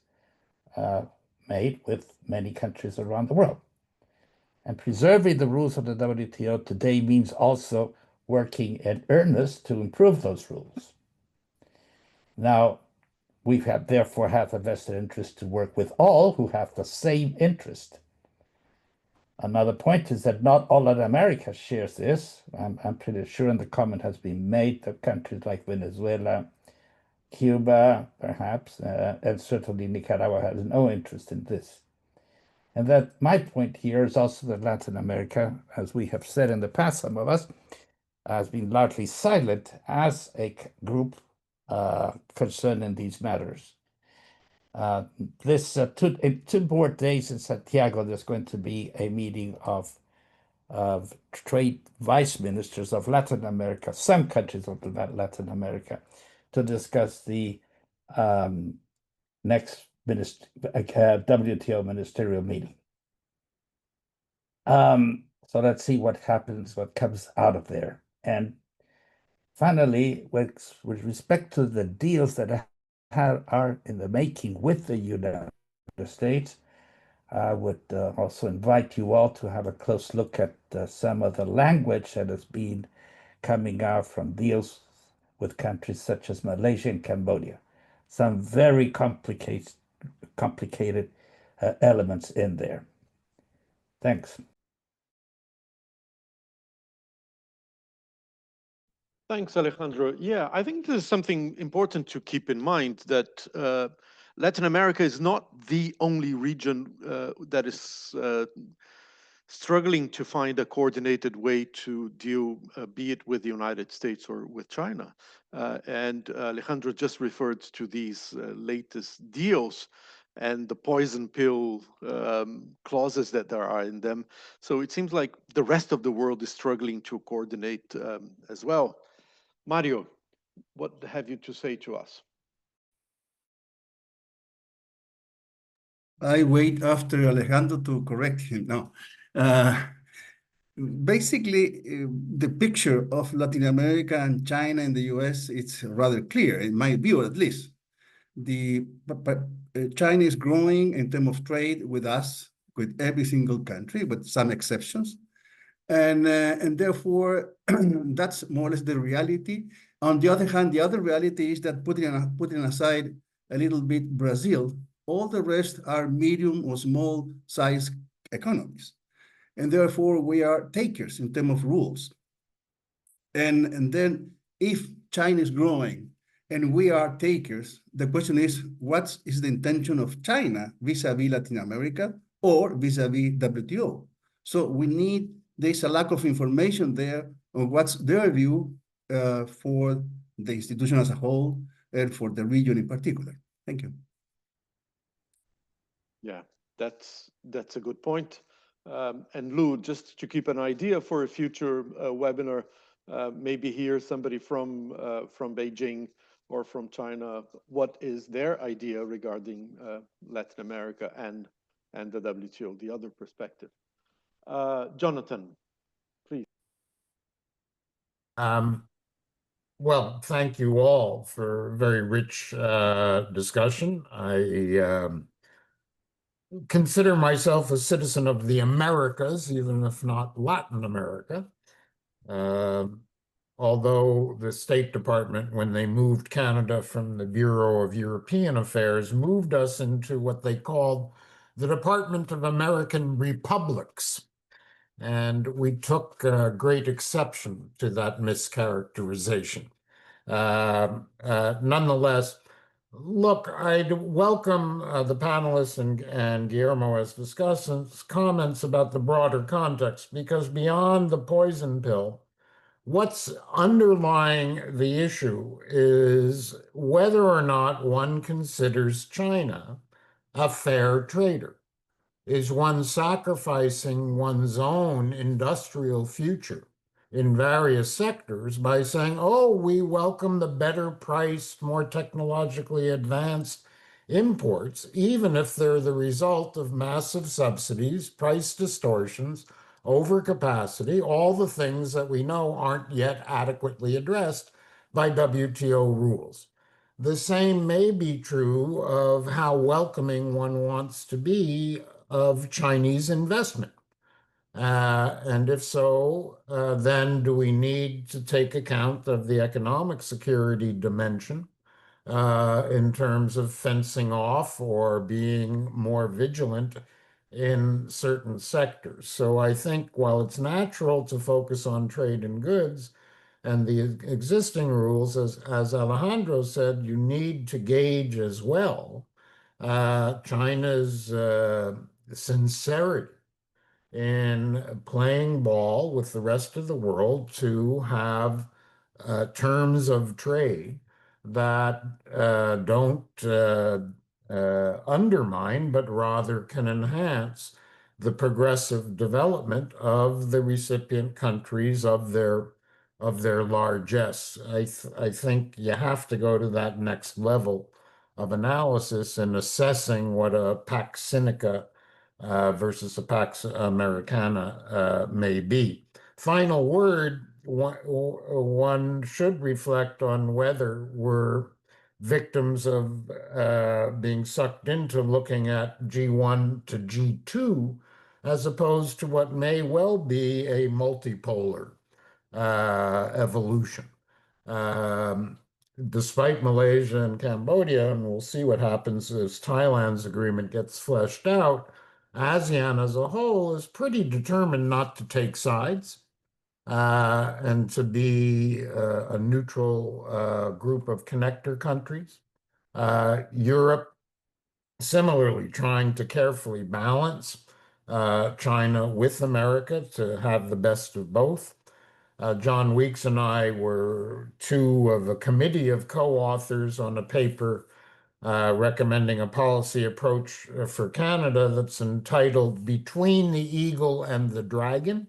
made with many countries around the world. And preserving the rules of the WTO today means also working in earnest to improve those rules. Now, we therefore have a vested interest to work with all who have the same interest. Another point is that not all Latin America shares this. I'm pretty sure, and the comment has been made, that countries like Venezuela, Cuba, perhaps, and certainly Nicaragua has no interest in this. And that my point here is also that Latin America, as we have said in the past, some of us, has been largely silent as a group concerned in these matters. In 2 board days in Santiago, there's going to be a meeting of trade vice ministers of Latin America, some countries of Latin America, to discuss the next WTO ministerial meeting. So let's see what happens, what comes out of there. And finally, with respect to the deals that are in the making with the United States. I would also invite you all to have a close look at some of the language that has been coming out from deals with countries such as Malaysia and Cambodia. Some very complicated elements in there. Thanks. Thanks, Alejandro. Yeah, I think there's something important to keep in mind that Latin America is not the only region that is struggling to find a coordinated way to deal, be it with the United States or with China. And Alejandro just referred to these latest deals and the poison pill clauses that there are in them. So it seems like the rest of the world is struggling to coordinate as well. Mario, what have you to say to us? I wait after Alejandro to correct him now. Basically, the picture of Latin America and China and the US, it's rather clear, in my view at least. China is growing in terms of trade with us, with every single country, with some exceptions. And therefore, that's more or less the reality. On the other hand, the other reality is that putting aside a little bit Brazil, all the rest are medium or small size economies. And therefore, we are takers in terms of rules. And then if China is growing and we are takers, the question is, what is the intention of China vis-a-vis Latin America or vis-a-vis WTO? So there's a lack of information there on what's their view for the institution as a whole and for the region in particular. Thank you. Yeah, that's a good point. And Lou, just to keep an idea for a future webinar, maybe hear somebody from Beijing or from China, what is their idea regarding Latin America and the WTO, the other perspective. Jonathan, please. Well, thank you all for a very rich discussion. I consider myself a citizen of the Americas, even if not Latin America. Although the State Department, when they moved Canada from the Bureau of European Affairs, moved us into what they called the Department of American Republics. And we took great exception to that mischaracterization. Nonetheless, look, I'd welcome the panelists and Guillermo as discussants' comments about the broader context, because beyond the poison pill, what's underlying the issue is whether or not one considers China a fair trader. Is one sacrificing one's own industrial future in various sectors by saying, oh, we welcome the better priced, more technologically advanced imports, even if they're the result of massive subsidies, price distortions, overcapacity, all the things that we know aren't yet adequately addressed by WTO rules. The same may be true of how welcoming one wants to be of Chinese investment. And if so, then do we need to take account of the economic security dimension in terms of fencing off or being more vigilant in certain sectors? So I think while it's natural to focus on trade and goods and the existing rules, as Alejandro said, you need to gauge as well China's sincerity in playing ball with the rest of the world to have terms of trade that don't undermine, but rather can enhance the progressive development of the recipient countries of their largesse. I think you have to go to that next level of analysis in assessing what a Pax Sinica versus a Pax Americana may be. Final word, one should reflect on whether we're victims of being sucked into looking at G1 to G2 as opposed to what may well be a multipolar evolution. Despite Malaysia and Cambodia, and we'll see what happens as Thailand's agreement gets fleshed out, ASEAN as a whole is pretty determined not to take sides and to be a neutral group of connector countries. Europe, similarly, trying to carefully balance China with America to have the best of both. John Weeks and I were two of a committee of co-authors on a paper recommending a policy approach for Canada that's entitled Between the Eagle and the Dragon,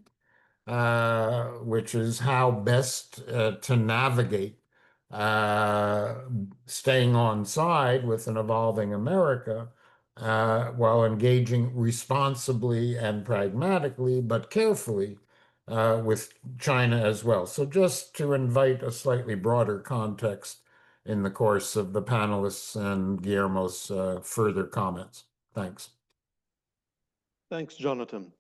which is how best to navigate staying on side with an evolving America while engaging responsibly and pragmatically, but carefully with China as well. So just to invite a slightly broader context in the course of the panelists and Guillermo's further comments. Thanks. Thanks, Jonathan.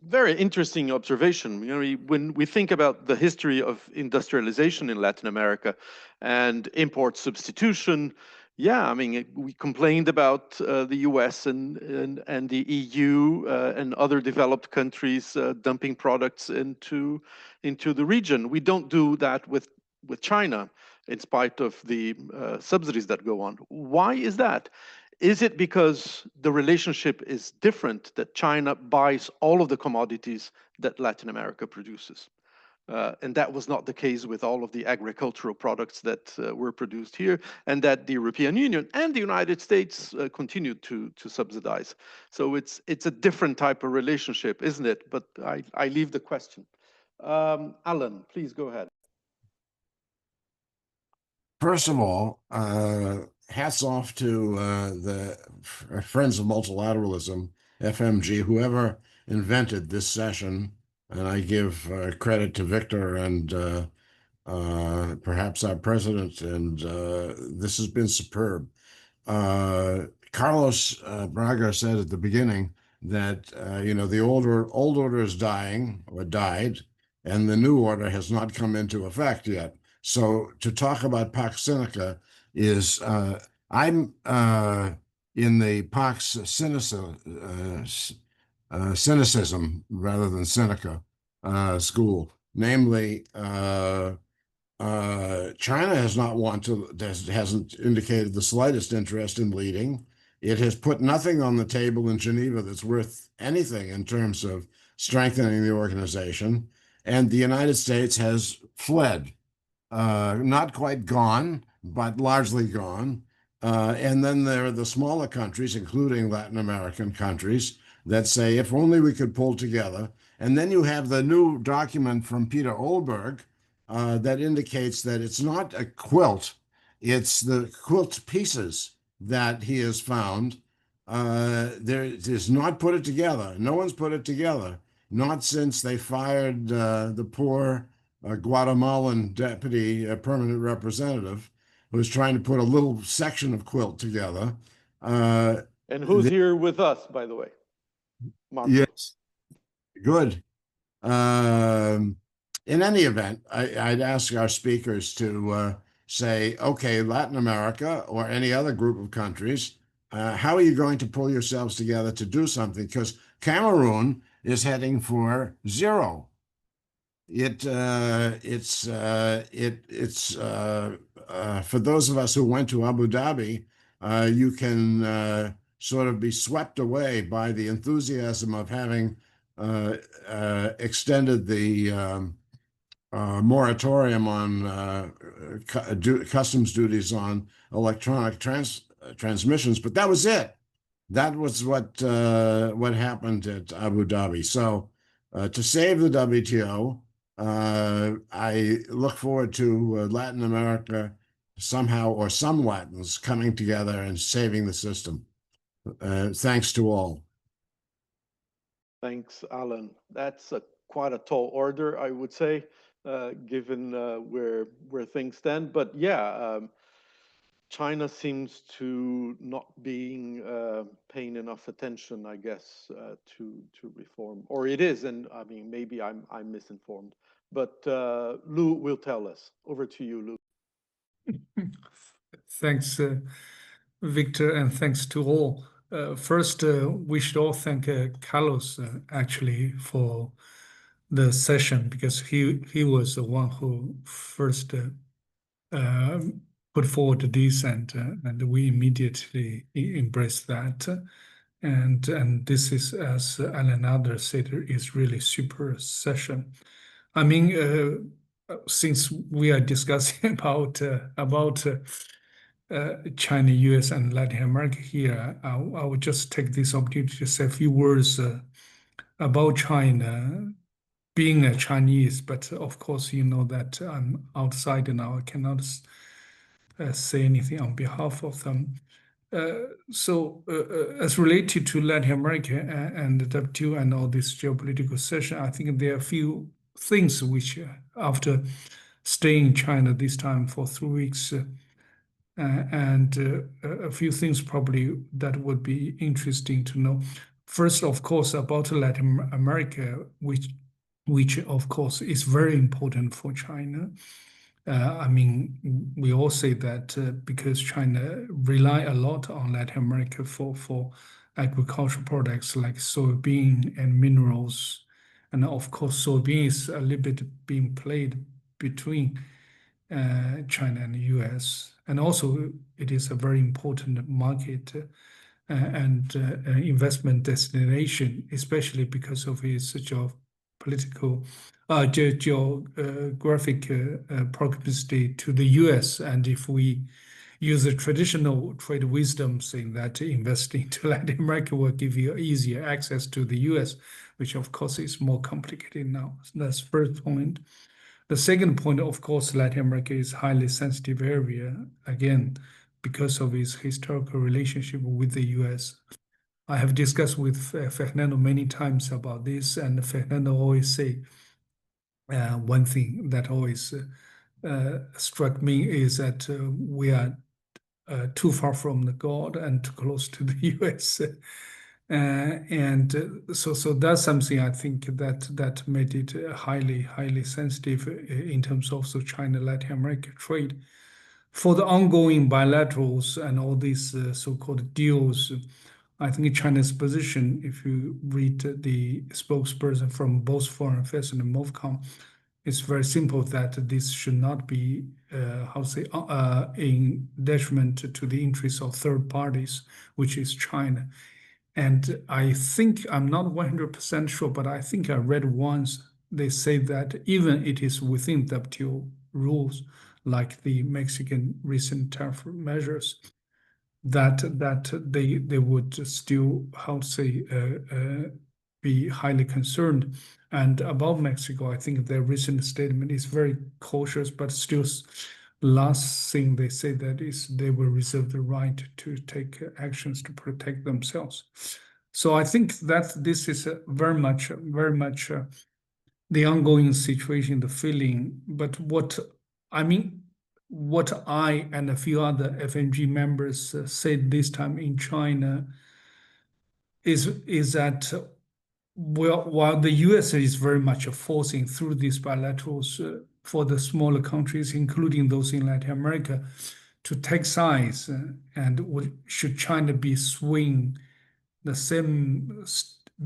Very interesting observation. You know, when we think about the history of industrialization in Latin America and import substitution, yeah, I mean, we complained about the US and the EU and other developed countries dumping products into the region. We don't do that with China, in spite of the subsidies that go on. Why is that? Is it because the relationship is different, that China buys all of the commodities that Latin America produces? And that was not the case with all of the agricultural products that were produced here, and that the European Union and the United States continued to subsidize. So it's a different type of relationship, isn't it? But I leave the question. Alan, please go ahead. First of all, hats off to the Friends of Multilateralism, FMG, whoever invented this session. And I give credit to Victor and perhaps our president, and this has been superb. Carlos Braga said at the beginning that, you know, the old order is dying or died, and the new order has not come into effect yet. So to talk about Pax Sinica is, I'm in the Pax cynicism rather than Sinica school. Namely, China hasn't indicated the slightest interest in leading. It has put nothing on the table in Geneva that's worth anything in terms of strengthening the organization. And the United States has fled. Not quite gone, but largely gone. And then there are the smaller countries, including Latin American countries, that say, if only we could pull together. And then you have the new document from Peter Olberg that indicates that it's not a quilt, it's the quilt pieces that he has found. There is not put it together. No one's put it together, not since they fired the poor Guatemalan deputy permanent representative who was trying to put a little section of quilt together. And who's here with us, by the way? Marco. Yes, good. In any event, I'd ask our speakers to say, okay, Latin America or any other group of countries, how are you going to pull yourselves together to do something? Because Cameroon is heading for zero. It's for those of us who went to Abu Dhabi, you can sort of be swept away by the enthusiasm of having extended the moratorium on customs duties on electronic transmissions, but that was it. That was what happened at Abu Dhabi. So to save the WTO, I look forward to Latin America somehow, or some Latins, coming together and saving the system. Thanks to all. Thanks, Alan. That's quite a tall order, I would say, given where things stand. But yeah, China seems to not being paying enough attention, I guess, to reform, or it is, and I mean maybe I'm misinformed. But Lou will tell us. Over to you, Lou. Thanks, Victor, and thanks to all. First, we should all thank Carlos actually for the session, because he was the one who first put forward this, and we immediately embraced that. And this is, as Alan others said, is really super session. I mean, since we are discussing about China, US, and Latin America here, I would just take this opportunity to say a few words about China, being a Chinese, but of course, you know that I'm outside now. I cannot say anything on behalf of them. So as related to Latin America and the WTO and all this geopolitical session, I think there are a few things which, after staying in China this time for 3 weeks, and a few things probably that would be interesting to know. First, of course, about Latin America, which of course is very important for China. I mean, we all say that because China rely a lot on Latin America for agricultural products like soybean and minerals. And of course, soybean is a little bit being played between China and the US. And also, it is a very important market and investment destination, especially because of its geographic proximity to the US. And if we use the traditional trade wisdom saying that investing to Latin America will give you easier access to the US, which of course is more complicated now. So that's the first point. The second point, of course, Latin America is a highly sensitive area, again, because of its historical relationship with the US. I have discussed with Fernando many times about this, and Fernando always say one thing that always struck me is that we are too far from the God and too close to the US. So that's something I think that made it highly sensitive in terms of the China-Latin America trade. For the ongoing bilaterals and all these so-called deals, I think China's position, if you read the spokesperson from both Foreign Affairs and MOFCOM, it's very simple that this should not be, in detriment to the interests of third parties, which is China. And I think, I'm not 100% sure, but I think I read once, they say that even it is within WTO rules, like the Mexican recent tariff measures, that they would still, be highly concerned. And about Mexico, I think their recent statement is very cautious, but still last thing they say that is they will reserve the right to take actions to protect themselves. So I think that this is very much the ongoing situation, the feeling. But what I and a few other FMG members said this time in China is that while the US is very much forcing through these bilaterals for the smaller countries, including those in Latin America, to take sides, and should China be swinging the same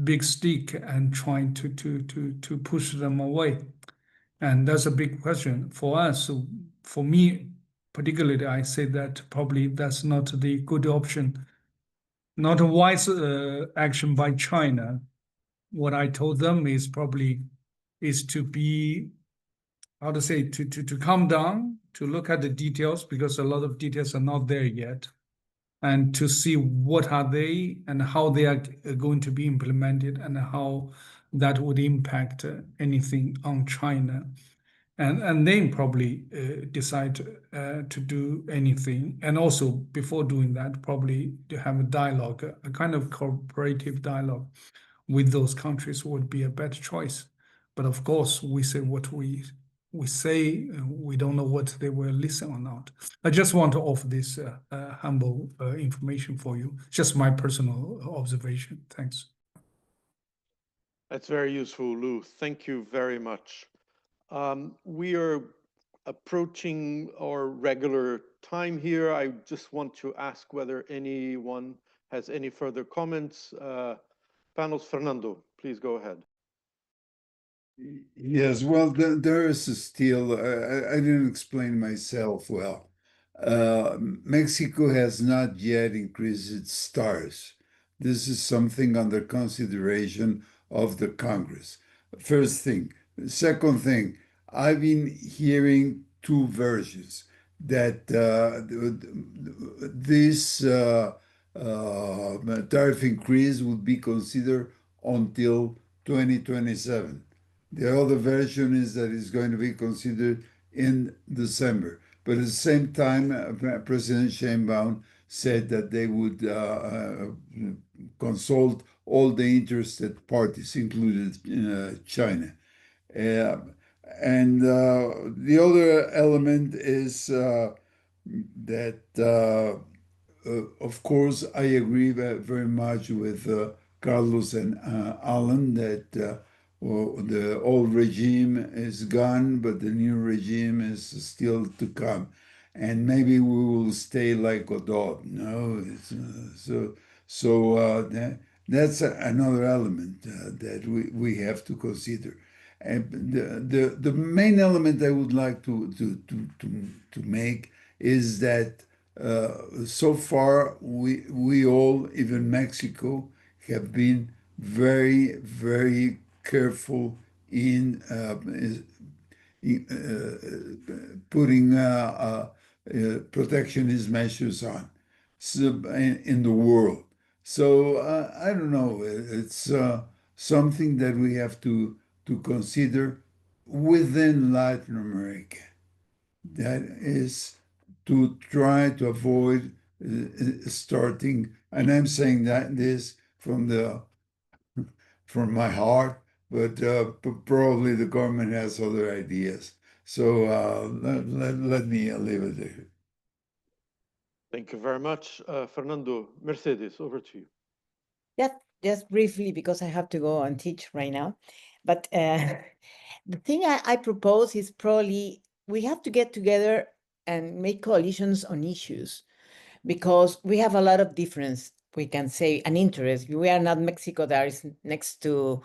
big stick and trying to push them away? And that's a big question for us. So for me, particularly, I say that probably that's not the good option, not a wise action by China. What I told them is probably to be, to calm down, to look at the details, because a lot of details are not there yet, and to see what are they and how they are going to be implemented and how that would impact anything on China. And then probably decide to do anything. And also, before doing that, probably to have a dialogue, a kind of cooperative dialogue with those countries would be a better choice. But of course, we say what we we say, we don't know what they will listen or not. I just want to offer this humble information for you, just my personal observation. Thanks. That's very useful, Lou. Thank you very much. We are approaching our regular time here. I just want to ask whether anyone has any further comments. Panels, Fernando, please go ahead. Yes, well, there is still, I didn't explain myself well. Mexico has not yet increased its stars. This is something under consideration of the Congress. First thing. Second thing, I've been hearing two versions that this tariff increase would be considered until 2027. The other version is that it's going to be considered in December. But at the same time, President Sheinbaum said that they would consult all the interested parties, including China. And the other element is that, of course, I agree very much with Carlos and Alan that the old regime is gone, but the new regime is still to come. And maybe we will stay like Godot. No, that's another element that we have to consider. And the main element I would like to make is that so far we all, even Mexico, have been very, very careful in putting protectionist measures on in the world. So I don't know. It's something that we have to consider within Latin America. That is to try to avoid starting, and I'm saying that this from my heart, but probably the government has other ideas. So let me leave it there. Thank you very much, Fernando. Mercedes, over to you. Yeah, just briefly, because I have to go and teach right now. But the thing I propose is probably we have to get together and make coalitions on issues, because we have a lot of difference, we can say, an interest. We are not Mexico that is next to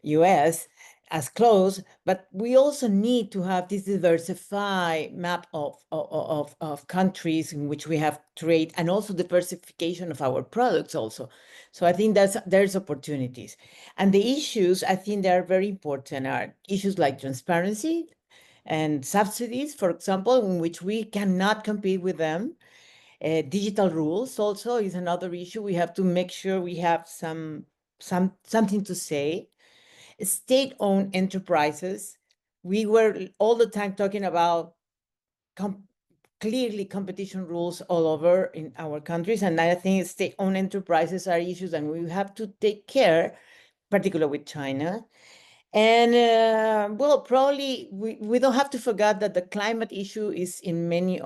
US as close, but we also need to have this diversified map of countries in which we have trade, and also diversification of our products also. So I think there's opportunities. And the issues, I think they are very important, are issues like transparency and subsidies, for example, in which we cannot compete with them. Digital rules also is another issue. We have to make sure we have something to say. State-owned enterprises. We were all the time talking about clearly competition rules all over in our countries, and I think state-owned enterprises are issues and we have to take care, particularly with China. And well, probably we don't have to forget that the climate issue is in many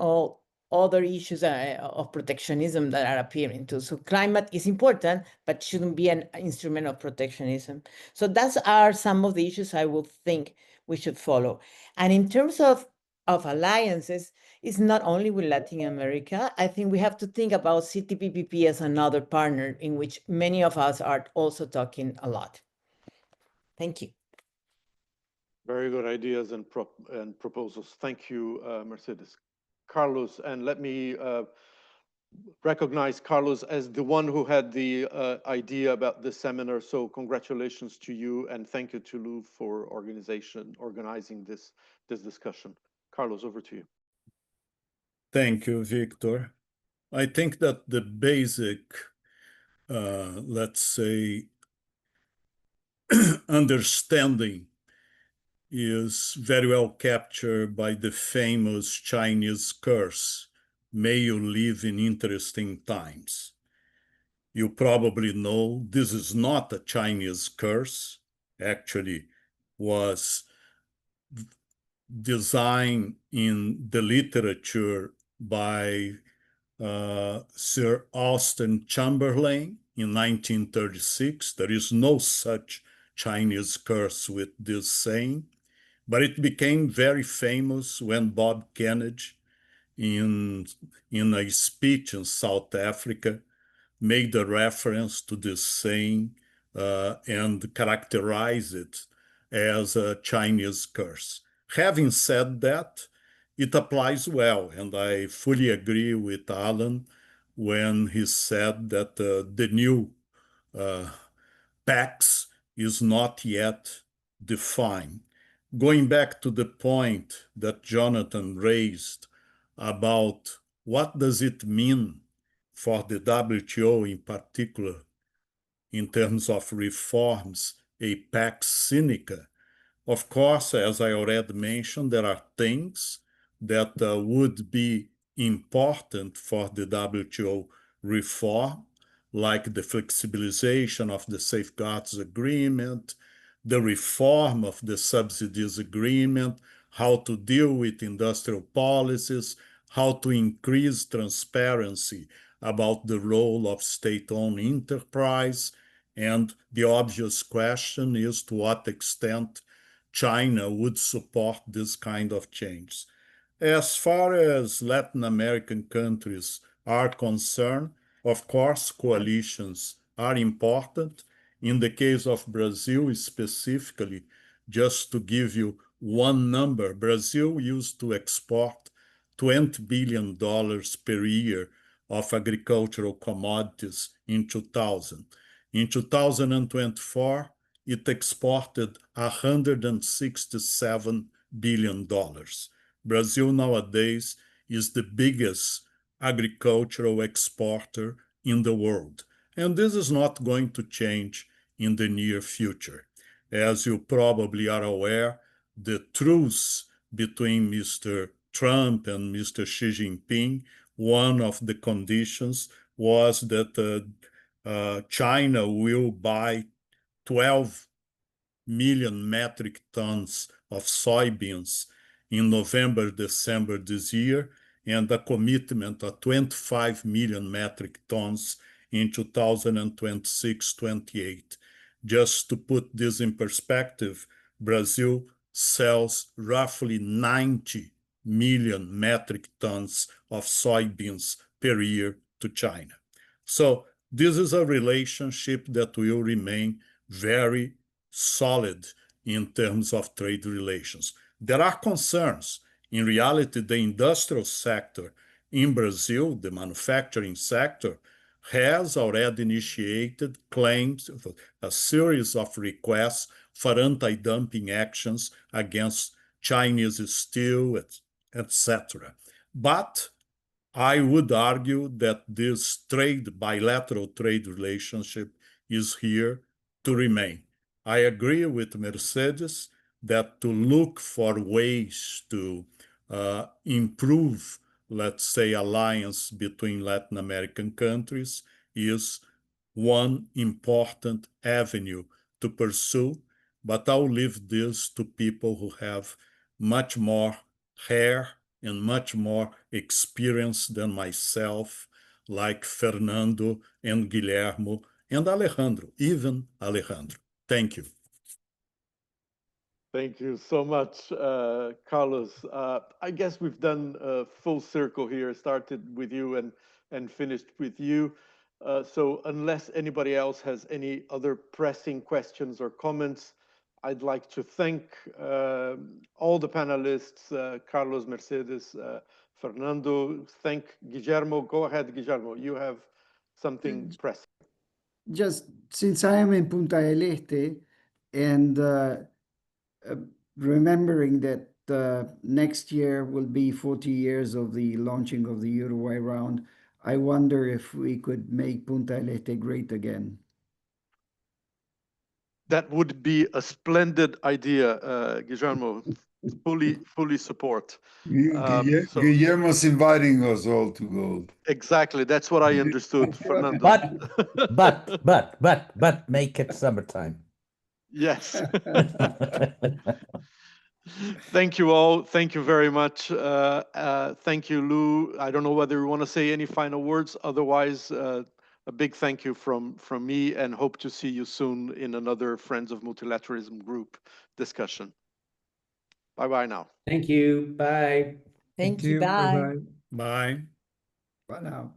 other issues of protectionism that are appearing too. So climate is important, but shouldn't be an instrument of protectionism. So those are some of the issues I would think we should follow. And in terms of alliances, it's not only with Latin America. I think we have to think about CPTPP as another partner in which many of us are also talking a lot. Thank you. Very good ideas and proposals. Thank you, Mercedes. Carlos, and let me recognize Carlos as the one who had the idea about this seminar. So congratulations to you, and thank you to Lou for organizing this discussion. Carlos, over to you. Thank you, Victor. I think that the basic, let's say, understanding is very well captured by the famous Chinese curse, "May you live in interesting times." You probably know this is not a Chinese curse, actually was design in the literature by Sir Austen Chamberlain in 1936. There is no such Chinese curse with this saying, but it became very famous when Bob Kennedy, in a speech in South Africa, made a reference to this saying and characterized it as a Chinese curse. Having said that, it applies well, and I fully agree with Alan when he said that the new Pax is not yet defined. Going back to the point that Jonathan raised about what does it mean for the WTO in particular, in terms of reforms, a Pax Sinica. Of course, as I already mentioned, there are things that would be important for the WTO reform, like the flexibilization of the safeguards agreement, the reform of the subsidies agreement, how to deal with industrial policies, how to increase transparency about the role of state-owned enterprise. And the obvious question is to what extent China would support this kind of change. As far as Latin American countries are concerned, of course, coalitions are important. In the case of Brazil specifically, just to give you one number, Brazil used to export $20 billion per year of agricultural commodities in 2000. In 2024, it exported $167 billion. Brazil nowadays is the biggest agricultural exporter in the world. And this is not going to change in the near future. As you probably are aware, the truce between Mr. Trump and Mr. Xi Jinping, one of the conditions was that China will buy 12 million metric tons of soybeans in November, December this year, and a commitment of 25 million metric tons in 2026-28. Just to put this in perspective, Brazil sells roughly 90 million metric tons of soybeans per year to China. So this is a relationship that will remain very solid in terms of trade relations. There are concerns. In reality, the industrial sector in Brazil, the manufacturing sector, has already initiated claims, a series of requests for anti-dumping actions against Chinese steel, etc. But I would argue that this bilateral trade relationship is here to remain. I agree with Mercedes that to look for ways to improve, let's say, alliance between Latin American countries is one important avenue to pursue, but I'll leave this to people who have much more hair and much more experience than myself, like Fernando and Guillermo and Alejandro, even Alejandro. Thank you. Thank you so much, Carlos. I guess we've done a full circle here, started with you and finished with you. So unless anybody else has any other pressing questions or comments, I'd like to thank all the panelists, Carlos, Mercedes, Fernando. Thank Guillermo. Go ahead, Guillermo. You have something pressing. Just since I am in Punta del Este and remembering that next year will be 40 years of the launching of the Uruguay round, I wonder if we could make Punta del Este great again. That would be a splendid idea, Guillermo. Fully support. Guillermo's inviting us all to go. Exactly, that's what I understood, Fernando. But make it summertime. Yes. Thank you all. Thank you very much. Thank you, Lou. I don't know whether you want to say any final words. Otherwise, a big thank you from me, and hope to see you soon in another Friends of Multilateralism group discussion. Bye-bye now. Thank you. Bye. Thank you. Bye. Bye-bye. Bye. Bye now.